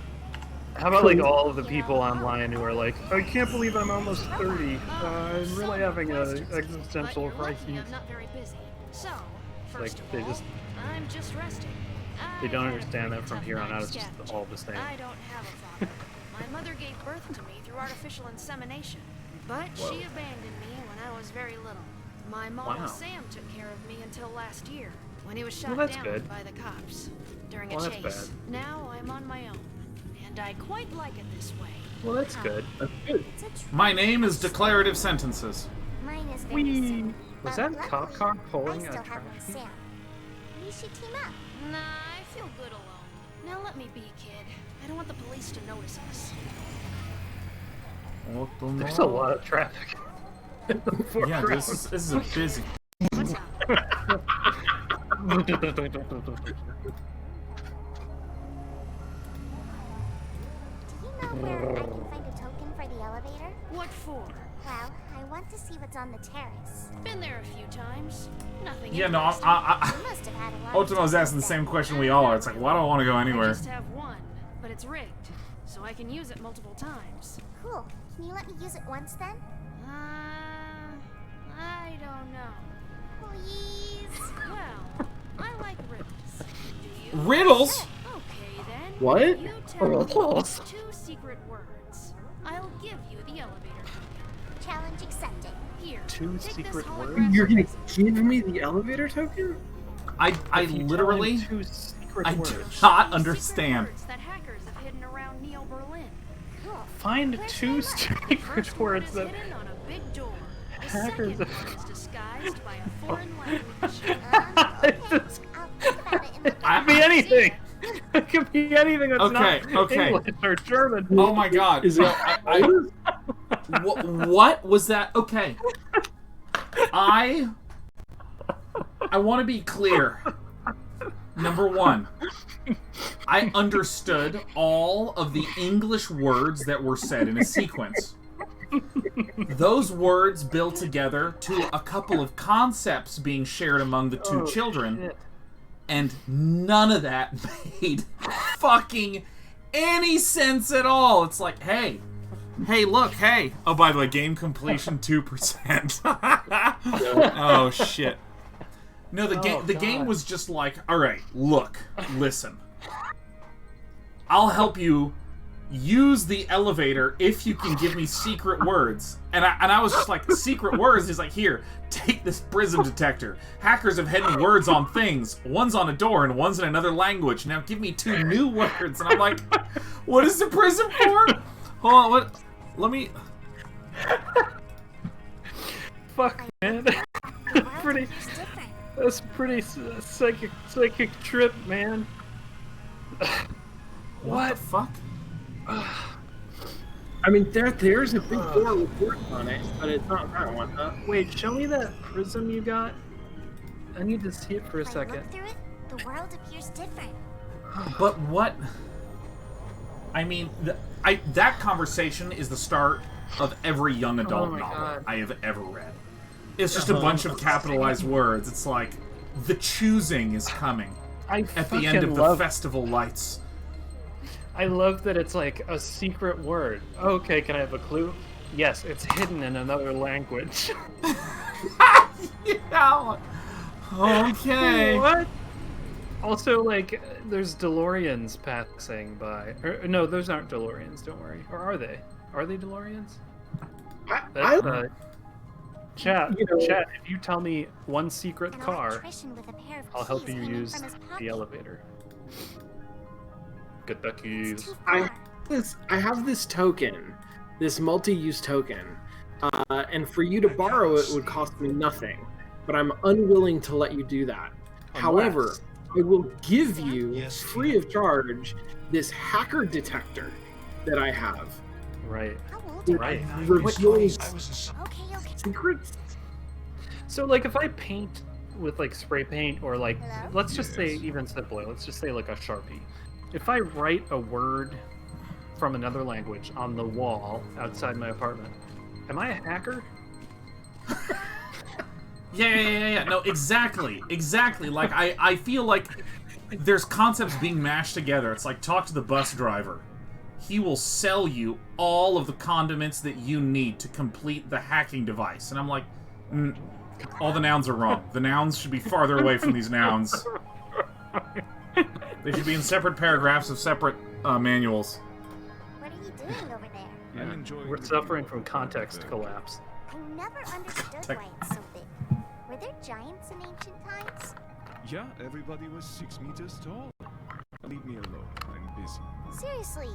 How about all of the people online who are like, I can't believe I'm almost 30. I'm really having an existential crisis. I'm not very busy. So, first they of all, just I'm just resting. they don't understand that from here on out it's just all the same. I don't have a father. My mother gave birth to me through artificial insemination, but she abandoned me when I was very little. My mom Sam took care of me until last year, when he was shot down by the cops during a chase. That's bad. Now I'm on my own, and I quite like it this way. Well, that's good. That's good. My name is declarative sentences. Mine is very simple. Was that a cop car pulling I a still have traffic? my Sam. We should team up. Nah, I feel good alone. Now let me be, kid. I don't want the police to notice us. There's a lot of traffic. Yeah, this is a busy. What's up? Do you know where I can find a token for the elevator? What for? Well, I want to see what's on the terrace. Been there a few times. Nothing. Yeah, no, You must have had a lot of Ultimo's asking the same question we all are. It's like, why do I want to go I anywhere? just have one, but it's rigged, so I can use it multiple times. Cool. Can you let me use it once then? I don't know. Please. Well, I like riddles. Do you? Riddles? Okay then. What? You tell me Riddles? 2 secret words. I'll give you the elevator token. Challenge accepted. Here. 2 take this secret holographic words? You're gonna message. give me the elevator token? I If you tell literally, him 2 secret I do words. not 2 understand. secret words that hackers have hidden around Neo-Berlin. Cool. Find Where's 2 the secret first word words is that hidden on a big door. The hackers second word is disguised by a foreign language. Okay. Just- I'll think about it in the It could be anything. It could be anything that's Okay, not okay. English or German. Oh my god. Is No, it? what was that? Okay. I want to be clear. Number one, I understood all of the English words that were said in a sequence. Those words build together to a couple of concepts being shared among the two children, shit. and none of that made fucking any sense at all. It's like, hey, look, hey. Oh, by the way, game completion 2%. Oh, shit. No, the game was just like, all right, look, listen. I'll help you use the elevator if you can give me secret words. And I was just like, secret words? He's like, here, take this prism detector. Hackers have hidden words on things. One's on a door and one's in another language. Now give me 2 new words. And I'm like, what is the prism for? Hold on, what? Let me... Fuck, man. That's pretty psychic trip, man. What the fuck? I mean, there's a big door with words on it, but it's not that one, huh? Wait, show me that prism you got. I need to see it for a second. Look through it, the world appears different. But what? I mean, that conversation is the start of every young adult novel I have ever read. It's just a bunch of capitalized words. It's like, the choosing is coming at the end of the festival lights. I love that it's like a secret word. Okay, can I have a clue? Yes, it's hidden in another language. Yeah. Okay. What? Also, like, there's DeLoreans passing by. No, those aren't DeLoreans, don't worry. Or are they? Are they DeLoreans? Chat, if you tell me one secret car, I'll help you use the elevator. Get the keys. I have this token, this multi-use token, and for you to borrow it would cost me nothing, but I'm unwilling to let you do that. However, I will give you, free of charge, this hacker detector that I have. Right. Right. Reveals secrets. So, like, if I paint with, like, spray paint, or, like, let's just say even simpler, let's just say, like, a Sharpie. If I write a word from another language on the wall outside my apartment, am I a hacker? Yeah. No, exactly. Like, I feel like there's concepts being mashed together. It's like, talk to the bus driver. He will sell you all of the condiments that you need to complete the hacking device. And I'm like, all the nouns are wrong. The nouns should be farther away from these nouns. They should be in separate paragraphs of separate manuals. What are you doing over there? Yeah. We're suffering from context collapse. I never understood why it's so big. Were there giants in ancient times? Yeah, everybody was 6 meters tall. Leave me alone. I'm busy. Seriously,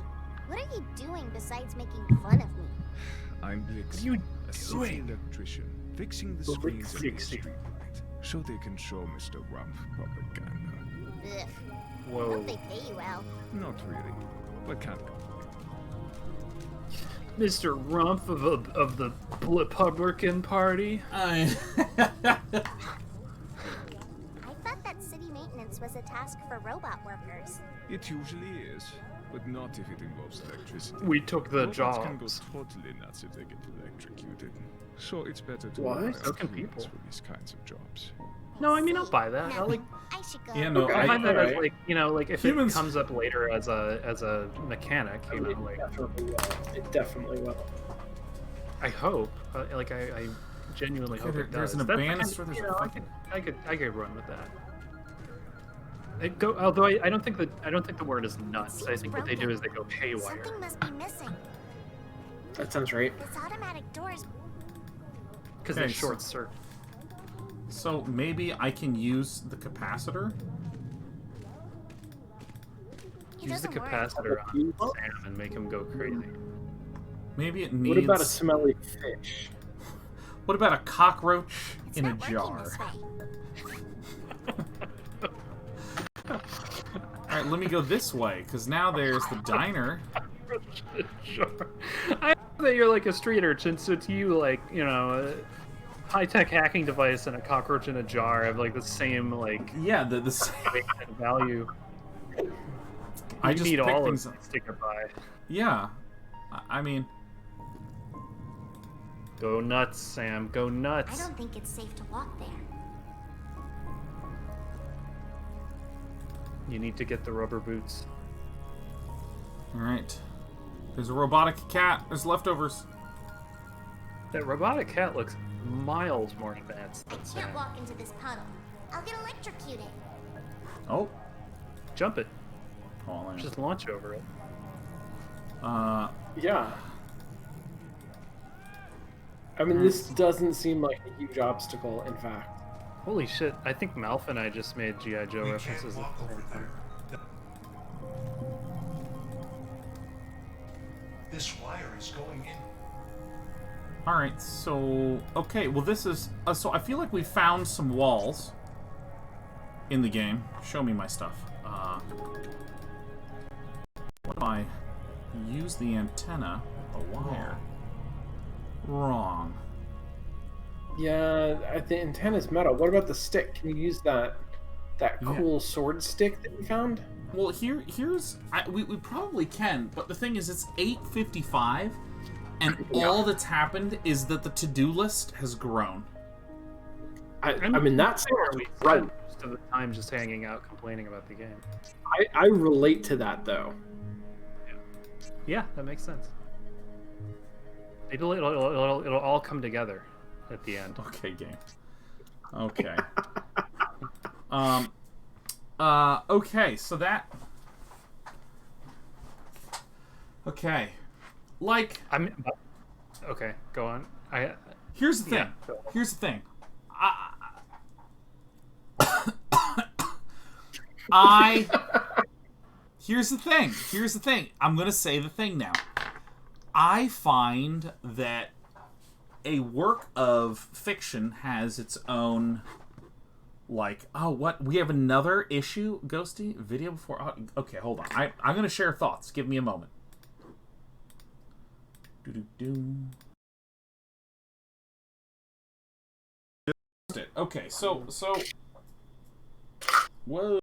what are you doing besides making fun of me? I'm Blix, what are you a city electrician, fixing the screens in the street light, so they can show Mr. Rump propaganda. Ugh. Whoa. I hope they pay you well. Not really, but can't complain. Mr. Rump of the Republican Party. I thought that city maintenance was a task for robot workers. It usually is, but not if it involves electricity. We took the Robots jobs. can go totally nuts if they get electrocuted. So it's better to What? hire So can humans people. for these kinds of jobs. No, I mean, I'll buy that. No, Like, I should go. Yeah, no, I find that as, Alright. like, you know, like, if Humans- it comes up later as a mechanic, you know, like, It definitely will. I hope. Like, I genuinely hope it there's does. an That's the banister, kind- there's you a know, fucking... I could run with that. Although I don't think the word is nuts. I think what they do is they go haywire. Something must be missing. That sounds right. This automatic door's Because Okay, they short circuit. So maybe I can use the capacitor? Use the doesn't work. capacitor on Sam and make him go crazy. Maybe it needs... What about a smelly fish? What about a cockroach It's in a not working jar? this way. Alright, let me go this way, because now there's the diner. Sure. I know that you're like a street urchin, so to you, like, you know, high-tech hacking device and a cockroach in a jar have like the same like the same value. I You just need pick all things of them to stick it by. Yeah, I mean, go nuts, Sam. Go nuts. I don't think it's safe to walk there. You need to get the rubber boots. All right. There's a robotic cat. There's leftovers. That robotic cat looks miles more advanced I than Sam. can't walk into this puddle. I'll get electrocuted. Oh. Jump it. Hold on. Just launch over it. Yeah. I mean, this doesn't seem like a huge obstacle, in fact. Holy shit, I think Malf and I just made G.I. Joe We references. can't walk over there. This wire is going in. Alright, so... Okay, well this is... so I feel like we found some walls in the game. Show me my stuff. What if I use the antenna, the wire? Wrong. Yeah, the antenna's metal. What about the stick? Can you use that cool sword stick that we found? Well, here's... we probably can, but the thing is, it's 8:55, and all that's happened is that the to-do list has grown. I mean, that's right. Most of the time just hanging out complaining about the game. I relate to that, though. Yeah, that makes sense. It'll all come together at the end. Okay, game. Okay. Okay, so that... Okay. Like... Okay, go on. Here's the thing. Yeah. Here's the thing. Here's the thing. Here's the thing. I'm going to say the thing now. I find that a work of fiction has its own... Like, oh, what? We have another issue, Ghosty? Video before... Okay, hold on. I'm going to share thoughts. Give me a moment. Okay, so... Whoa.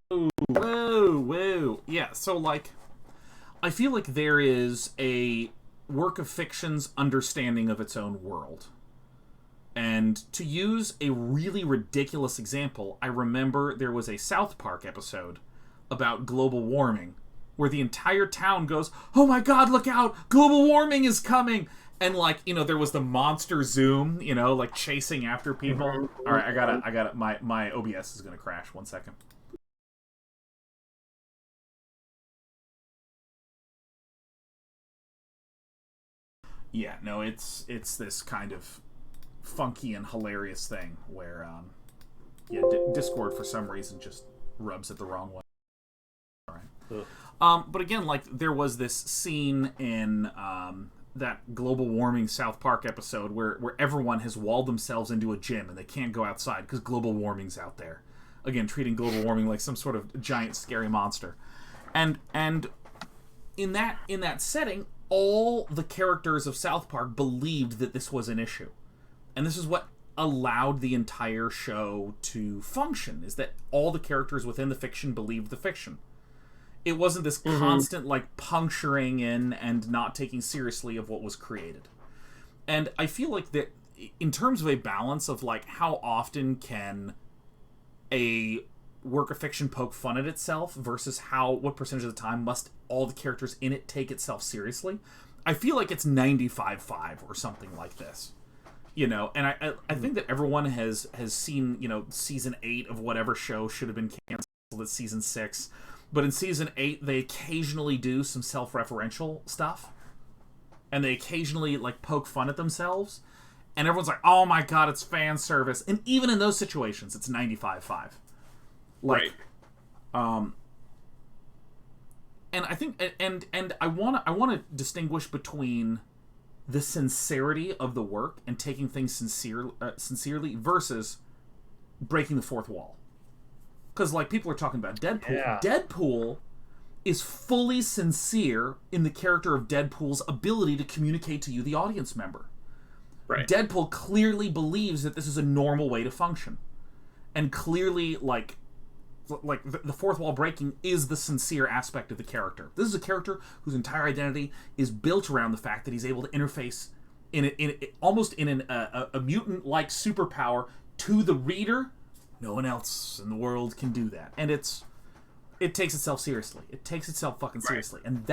Yeah, so, like... I feel like there is a work of fiction's understanding of its own world. And to use a really ridiculous example, I remember there was a South Park episode about global warming where the entire town goes, "Oh my god, look out! Global warming is coming!" And, like, you know, there was the monster zoom, you know, like chasing after people. All right, I got it. My OBS is going to crash. 1 second. Yeah, no, it's this kind of funky and hilarious thing where Discord for some reason just rubs it the wrong way. All right. But again, like, there was this scene in that global warming South Park episode where everyone has walled themselves into a gym and they can't go outside because global warming's out there. Again, treating global warming like some sort of giant scary monster. And in that setting, all the characters of South Park believed that this was an issue. And this is what allowed the entire show to function, is that all the characters within the fiction believed the fiction. It wasn't this constant, like, puncturing in and not taking seriously of what was created. And I feel like that in terms of a balance of, like, how often can a work of fiction poke fun at itself versus what percentage of the time must all the characters in it take itself seriously, I feel like it's 95-5 or something like this. You know, and I think that everyone has seen, you know, season 8 of whatever show should have been canceled at season 6. But in season 8, they occasionally do some self-referential stuff. And they occasionally, like, poke fun at themselves. And everyone's like, oh my god, it's fan service. And even in those situations, it's 95-5. Like, right. And I think, and I want to distinguish between the sincerity of the work and taking things sincerely versus breaking the fourth wall. Because, like, people are talking about Deadpool. Yeah. Deadpool is fully sincere in the character of Deadpool's ability to communicate to you, the audience member. Deadpool clearly believes that this is a normal way to function. And clearly, like the fourth wall breaking is the sincere aspect of the character. This is a character whose entire identity is built around the fact that he's able to interface almost in a mutant-like superpower to the reader. No one else in the world can do that. And it takes itself seriously. It takes itself fucking seriously. And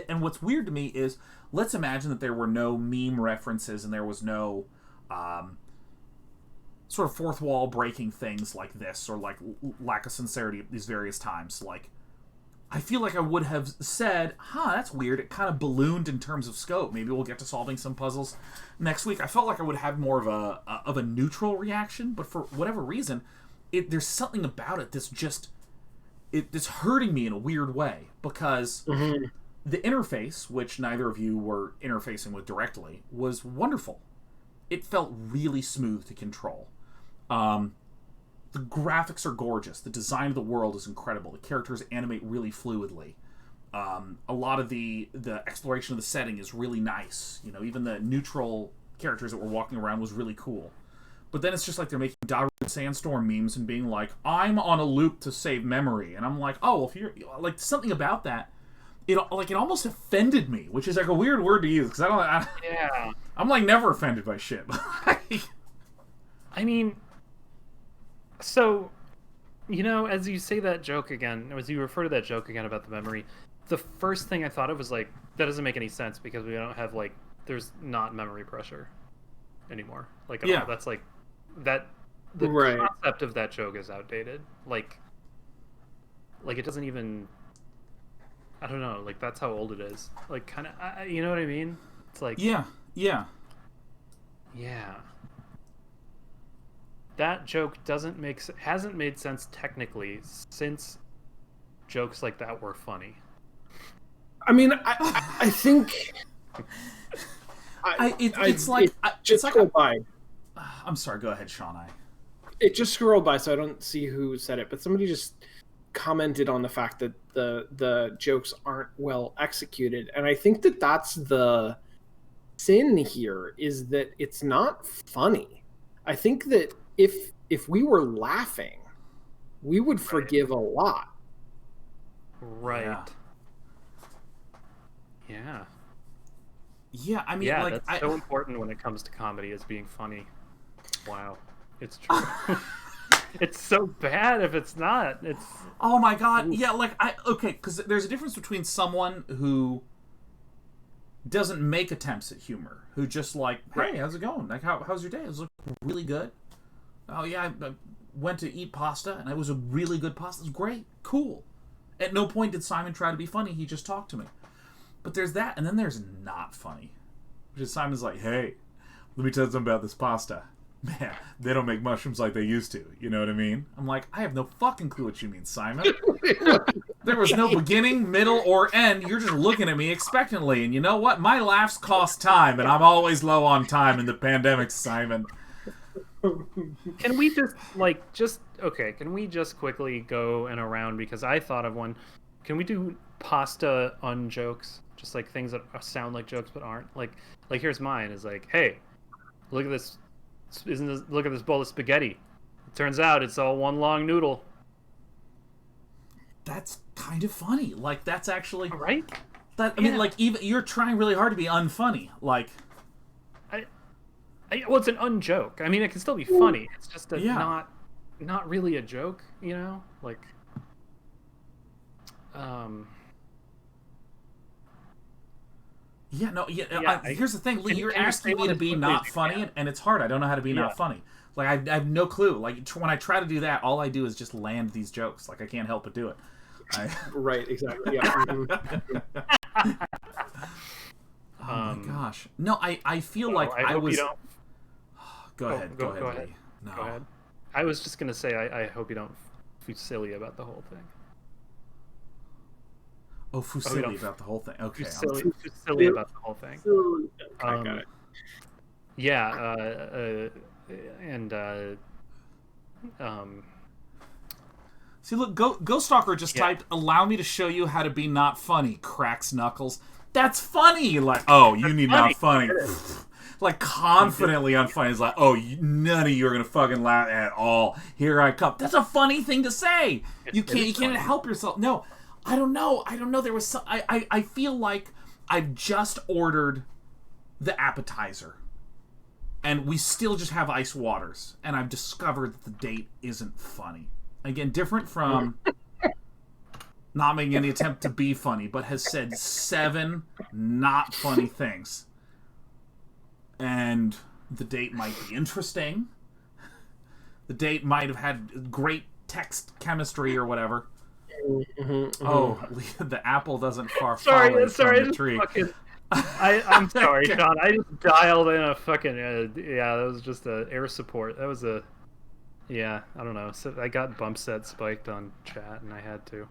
and what's weird to me is, let's imagine that there were no meme references and there was no sort of fourth wall breaking things like this, or like lack of sincerity at these various times. Like, I feel like I would have said, that's weird. It kind of ballooned in terms of scope. Maybe we'll get to solving some puzzles next week. I felt like I would have more of a neutral reaction, but for whatever reason, there's something about it that's just it's hurting me in a weird way, because the interface, which neither of you were interfacing with directly, was wonderful. It felt really smooth to control. The graphics are gorgeous. The design of the world is incredible. The characters animate really fluidly. A lot of the exploration of the setting is really nice. You know, even the neutral characters that were walking around was really cool. But then it's just like they're making Darude Sandstorm memes and being like, I'm on a loop to save memory. And I'm like, oh, well, if you're like, something about that, it almost offended me, which is like a weird word to use, because I'm like never offended by shit. I mean, so, you know, as you say that joke again, as you refer to that joke again about the memory, the first thing I thought of was like, that doesn't make any sense, because we don't have, like, there's not memory pressure anymore. Like, at all. That's like, the concept of that joke is outdated. Like it doesn't even, I don't know, like, that's how old it is. Like, kind of, you know what I mean? It's like... Yeah. That joke hasn't made sense technically since jokes like that were funny. I mean, I think... It's like... I'm sorry, go ahead, Sean. It just scrolled by, so I don't see who said it, but somebody just commented on the fact that the jokes aren't well executed, and I think that that's the sin here, is that it's not funny. I think that if we were laughing, we would forgive a lot. Right. Yeah. Yeah, I mean, like, that's so important when it comes to comedy, is being funny. Wow, it's true. It's so bad if it's not. It's... Oh my god, yeah, like, because there's a difference between someone who doesn't make attempts at humor, who just like, hey, how's it going? Like, how's your day? It was really good. Oh yeah, I went to eat pasta, and it was a really good pasta. It was great, cool. At no point did Simon try to be funny. He just talked to me. But there's that, and then there's not funny, which is Simon's like, hey, let me tell you something about this pasta. Man, they don't make mushrooms like they used to. You know what I mean? I'm like, I have no fucking clue what you mean, Simon. There was no beginning, middle, or end. You're just looking at me expectantly. And you know what? My laughs cost time, and I'm always low on time in the pandemic, Simon. Can we can we just quickly go and around, because I thought of one. Can we do pasta unjokes? Just like things that sound like jokes but aren't. Like here's mine. Is like, hey, look at this. Look at this bowl of spaghetti. It turns out it's all one long noodle. That's kind of funny. Like, that's actually right. I mean, like, even you're trying really hard to be unfunny. Like, well, it's an unjoke. I mean, it can still be funny. It's just not really a joke. You know, like. Here's the thing, Lee. You're asking me to be not funny, and it's hard. I don't know how to be not funny. Like, I have no clue. Like, when I try to do that, all I do is just land these jokes. Like, I can't help but do it. Right, exactly. Yeah. Oh my gosh. No, I feel like I was. Go ahead, Lee. No. Go ahead. I was just gonna say, I hope you don't be silly about the whole thing. Oh, Fusili about the whole thing. Okay. Fusili about the whole thing. I got it. Yeah, See, look, Ghost Stalker just typed, allow me to show you how to be not funny, cracks knuckles. That's funny. Like, oh, you need not funny. Like, confidently unfunny. It's like, oh, none of you are going to fucking laugh at all. Here I come. That's a funny thing to say. You can't help yourself. No, I don't know. There was some, I feel like I've just ordered the appetizer. And we still just have ice waters. And I've discovered that the date isn't funny. Again, different from not making any attempt to be funny, but has said 7 not funny things. And the date might be interesting. The date might have had great text chemistry or whatever. Oh, the apple doesn't fall from the tree. I'm sorry, Sean. I just dialed in a fucking that was just a air support. That was I don't know. So I got bump set spiked on chat, and I had to.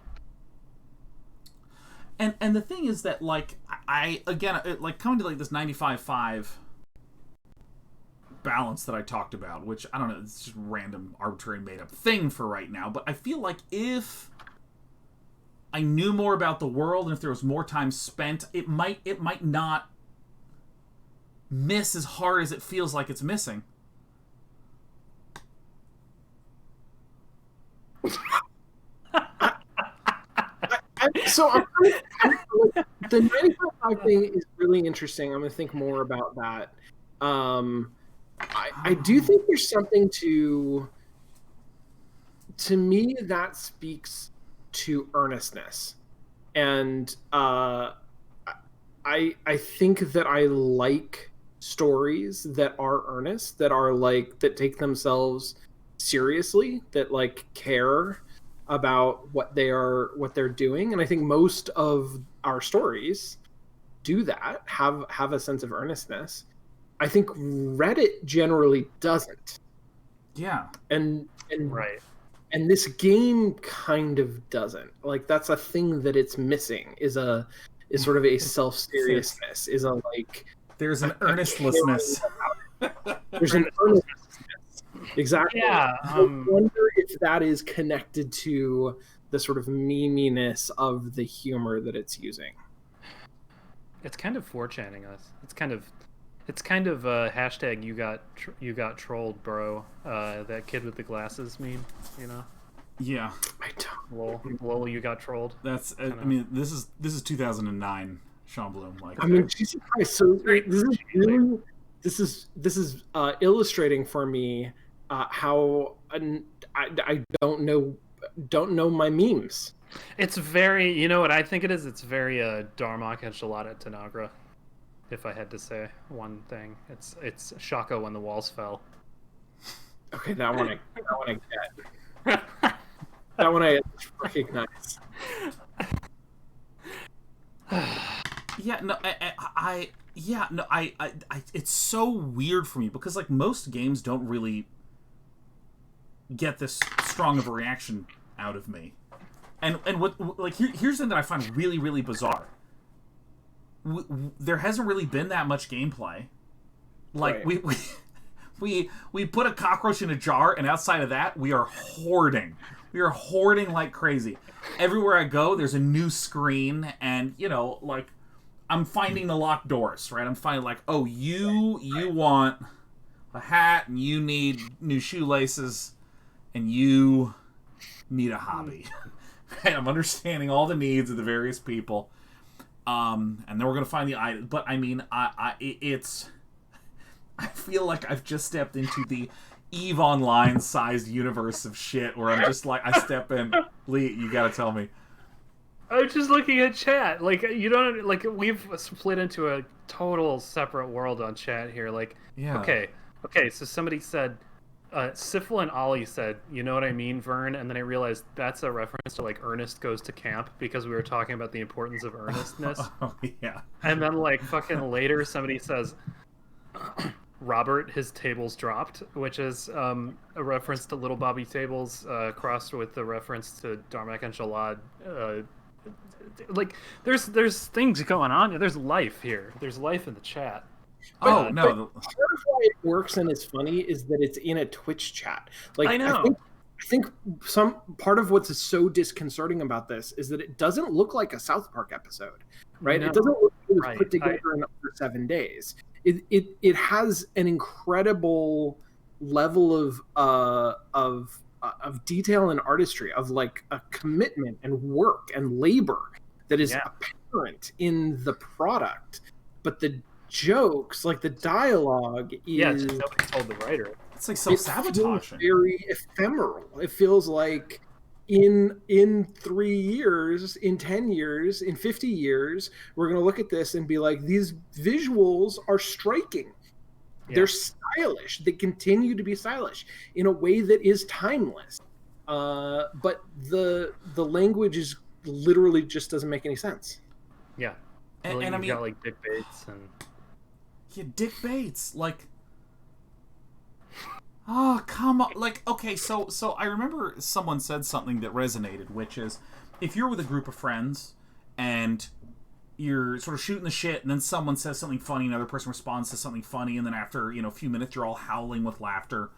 And the thing is that, like, I again, like, coming to like this 95.5 balance that I talked about, which I don't know, it's just random, arbitrary, made up thing for right now. But I feel like if I knew more about the world and if there was more time spent, it might not miss as hard as it feels like it's missing. So the 95.5 thing is really interesting. I'm going to think more about that. I do think there's something to me that speaks to earnestness, and I think that I like stories that are earnest, that are like, that take themselves seriously, that like care about what they're doing. And I think most of our stories do that, have a sense of earnestness. I think Reddit generally doesn't. Yeah. And right. And this game kind of doesn't. Like, that's a thing that it's missing, is sort of a self-seriousness, is a like, there's an earnestlessness. There's an earnestness. Exactly. Yeah. I wonder if that is connected to the sort of meminess of the humor that it's using. It's kind of 4channing us. It's kind of hashtag you got trolled, bro. That kid with the glasses meme, you know. Yeah. I don't. Lol, you got trolled. That's. I mean, this is 2009, Sean Bloom. Like, I mean, Jesus Christ. So this is illustrating for me how I don't know my memes. It's very, you know what I think it is? It's very Darmok Enchilada Tanagra. If I had to say one thing, it's Shaka when the walls fell. Okay, that one I get. That one I recognize. Yeah, no, I it's so weird for me because, like, most games don't really get this strong of a reaction out of me, and what, like, here's something that I find really, really bizarre. There hasn't really been that much gameplay. Like, right. we put a cockroach in a jar, and outside of that, we are hoarding. We are hoarding like crazy. Everywhere I go, there's a new screen, and, you know, like, I'm finding the locked doors, right? I'm finding, like, oh, you want a hat, and you need new shoelaces, and you need a hobby. Right? I'm understanding all the needs of the various people. And then we're gonna find the item. But I mean, I feel like I've just stepped into the EVE Online sized universe of shit where I'm just like, I step in. Lee, you gotta tell me. I'm just looking at chat. Like, you don't, like, we've split into a total separate world on chat here. Like, yeah. Okay. So somebody said, Sifl and Ollie said, "You know what I mean, Vern?" And then I realized that's a reference to, like, Ernest Goes to Camp, because we were talking about the importance of earnestness. Oh, yeah. And then, like, fucking later somebody says, Robert, his tables dropped, which is a reference to Little Bobby Tables, crossed with the reference to Darmak and Shalad. Like, there's things going on. There's life here. There's life in the chat. No. Part of why it works and is funny is that it's in a Twitch chat. Like, I know. I think some part of what's so disconcerting about this is that it doesn't look like a South Park episode, right? No. It doesn't look it was put together in under 7 days. It has an incredible level of detail and artistry, of like a commitment and work and labor that is apparent in the product. But the jokes, like the dialogue, is nobody told the writer. It's like self-sabotaging. Very ephemeral. It feels like in 3 years, in 10 years, in 50 years, we're going to look at this and be like, these visuals are striking. Yeah. They're stylish. They continue to be stylish in a way that is timeless. But the language is literally just doesn't make any sense. Yeah. And I mean, got like Dick Bates and Dick Bates, like, oh, come on. Like, okay, so I remember someone said something that resonated, which is, if you're with a group of friends and you're sort of shooting the shit, and then someone says something funny, another person responds to something funny, and then after, a few minutes, you're all howling with laughter.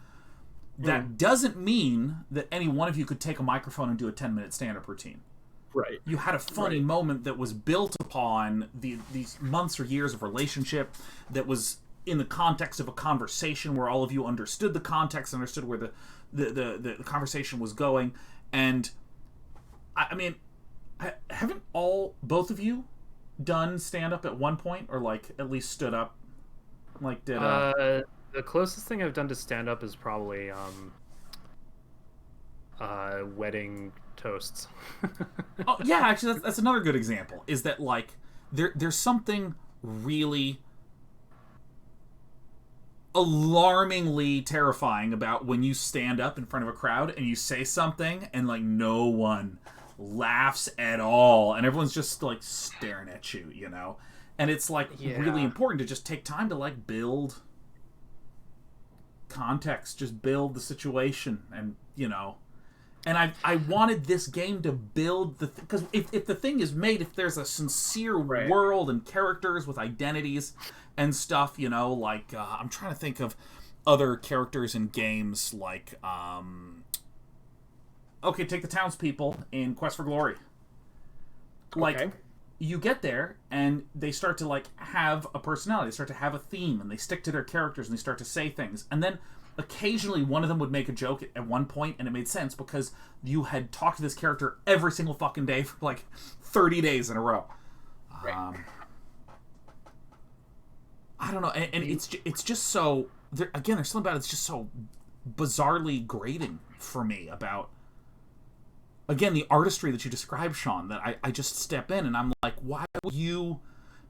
That doesn't mean that any one of you could take a microphone and do a 10-minute stand-up routine. Right. You had a funny moment that was built upon these months or years of relationship, that was in the context of a conversation where all of you understood the context, understood where the conversation was going. And I mean, haven't both of you done stand-up at one point, or like at least stood up? Like did the closest thing I've done to stand-up is probably wedding toasts. Oh yeah, actually that's another good example, is that like there's something really alarmingly terrifying about when you stand up in front of a crowd and you say something and like no one laughs at all and everyone's just like staring at you, and it's like really important to just take time to like build context, just build the situation, and and I wanted this game to build because if the thing is made, if there's a sincere world and characters with identities and stuff, like I'm trying to think of other characters in games, like okay, take the townspeople in Quest for Glory. Like, you get there and they start to like have a personality, they start to have a theme, and they stick to their characters and they start to say things, and then occasionally one of them would make a joke at one point, and it made sense because you had talked to this character every single fucking day for like 30 days in a row. I don't know, and it's just so again, there's something about it that's just so bizarrely grating for me about, again, the artistry that you described, Sean, that I just step in and I'm like, why would you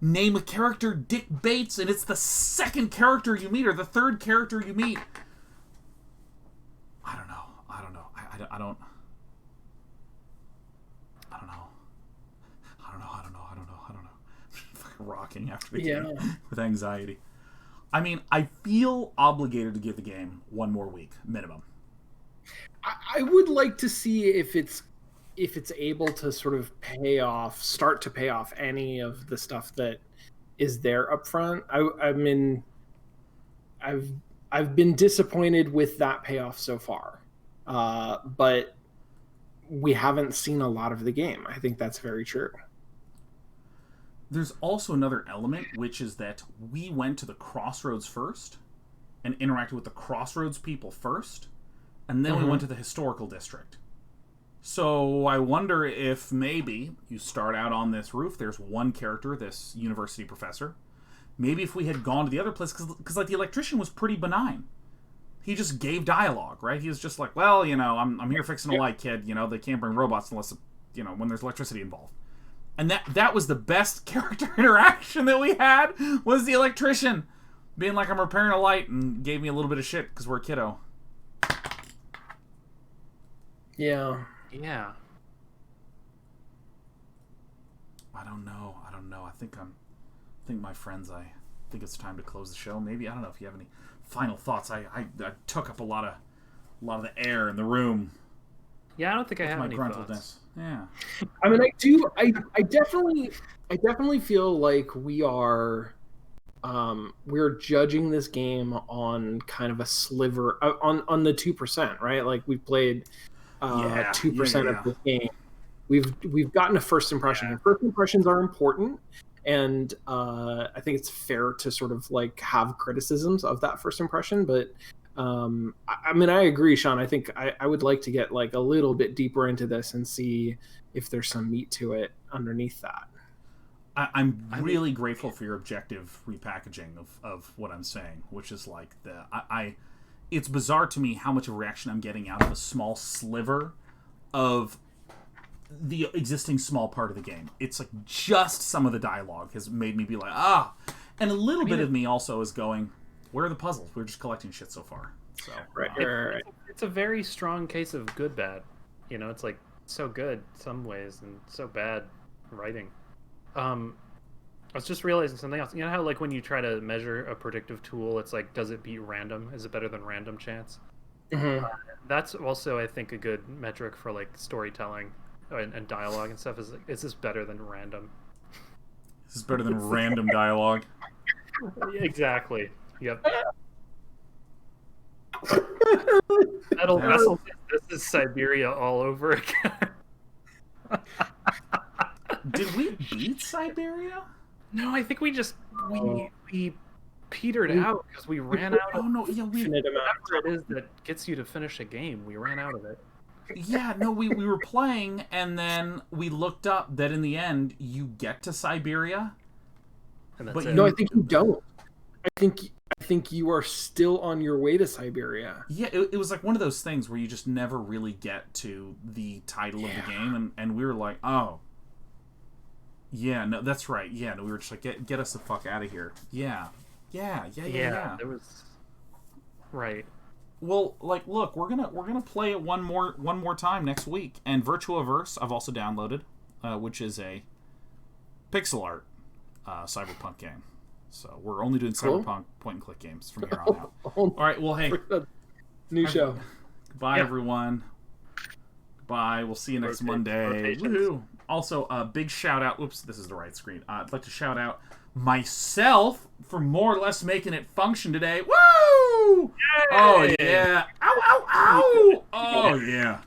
name a character Dick Bates and it's the second character you meet or the third character you meet? I don't know. I don't know. Fucking rocking after the game with anxiety. I mean, I feel obligated to give the game one more week minimum. I would like to see if it's able to sort of start to pay off any of the stuff that is there up front. I've been disappointed with that payoff so far, but we haven't seen a lot of the game. I think that's very true. There's also another element, which is that we went to the Crossroads first and interacted with the Crossroads people first, and then we went to the historical district. So I wonder if maybe you start out on this roof, there's one character, this university professor. Maybe if we had gone to the other place, because like the electrician was pretty benign. He just gave dialogue, right? He was just like, well, I'm here fixing a light, kid. They can't bring robots unless, when there's electricity involved. And that was the best character interaction that we had, was the electrician being like, I'm repairing a light, and gave me a little bit of shit because we're a kiddo. Yeah. Yeah. I don't know. I think my friends, I think it's time to close the show. Maybe, I don't know if you have any final thoughts. I took up a lot of the air in the room. Yeah, I don't think I have any thoughts. Yeah. I mean, I definitely feel like we're judging this game on kind of a sliver on the 2%, right? Like we've played 2% of the game. We've gotten a first impression. And first impressions are important, and I think it's fair to sort of like have criticisms of that first impression. But I mean, I agree, Sean. I think I would like to get like a little bit deeper into this and see if there's some meat to it underneath that. I'm really grateful for your objective repackaging of what I'm saying, which is like it's bizarre to me how much of a reaction I'm getting out of a small sliver of the existing small part of the game. It's like just some of the dialogue has made me be like, and a little bit of me also is going, where are the puzzles? We're just collecting shit so far. So right. It's a very strong case of good bad. You know, it's like so good some ways and so bad writing. I was just realizing something else. You know how like when you try to measure a predictive tool, it's like, does it beat random? Is it better than random chance? Mm-hmm. That's also, I think, a good metric for like storytelling and dialogue and stuff. Is this better than random? This is better than random dialogue. Exactly. Yep. This is Siberia all over again. Did we beat Siberia? No, I think we petered out because we ran out of whatever it is that gets you to finish a game. We ran out of it. Yeah, no, we were playing, and then we looked up that in the end you get to Siberia. And but no, I think you don't. I think you are still on your way to Siberia. Yeah, it was like one of those things where you just never really get to the title of the game, and we were like, oh. Yeah, no, that's right. Yeah, no, we were just like, get us the fuck out of here. Yeah. There was right. Well, like, look, we're gonna play it one more time next week, and Virtuaverse I've also downloaded, which is a pixel art cyberpunk game. So we're only doing cyberpunk point and click games from here on out. All right. Well, hey, new show. Goodbye, everyone. Bye. We'll see you next Monday. Woohoo! Also, a big shout out. Oops, this is the right screen. I'd like to shout out myself for more or less making it function today. Woo! Yay! Oh yeah! Ow! Ow! Ow! Oh yeah!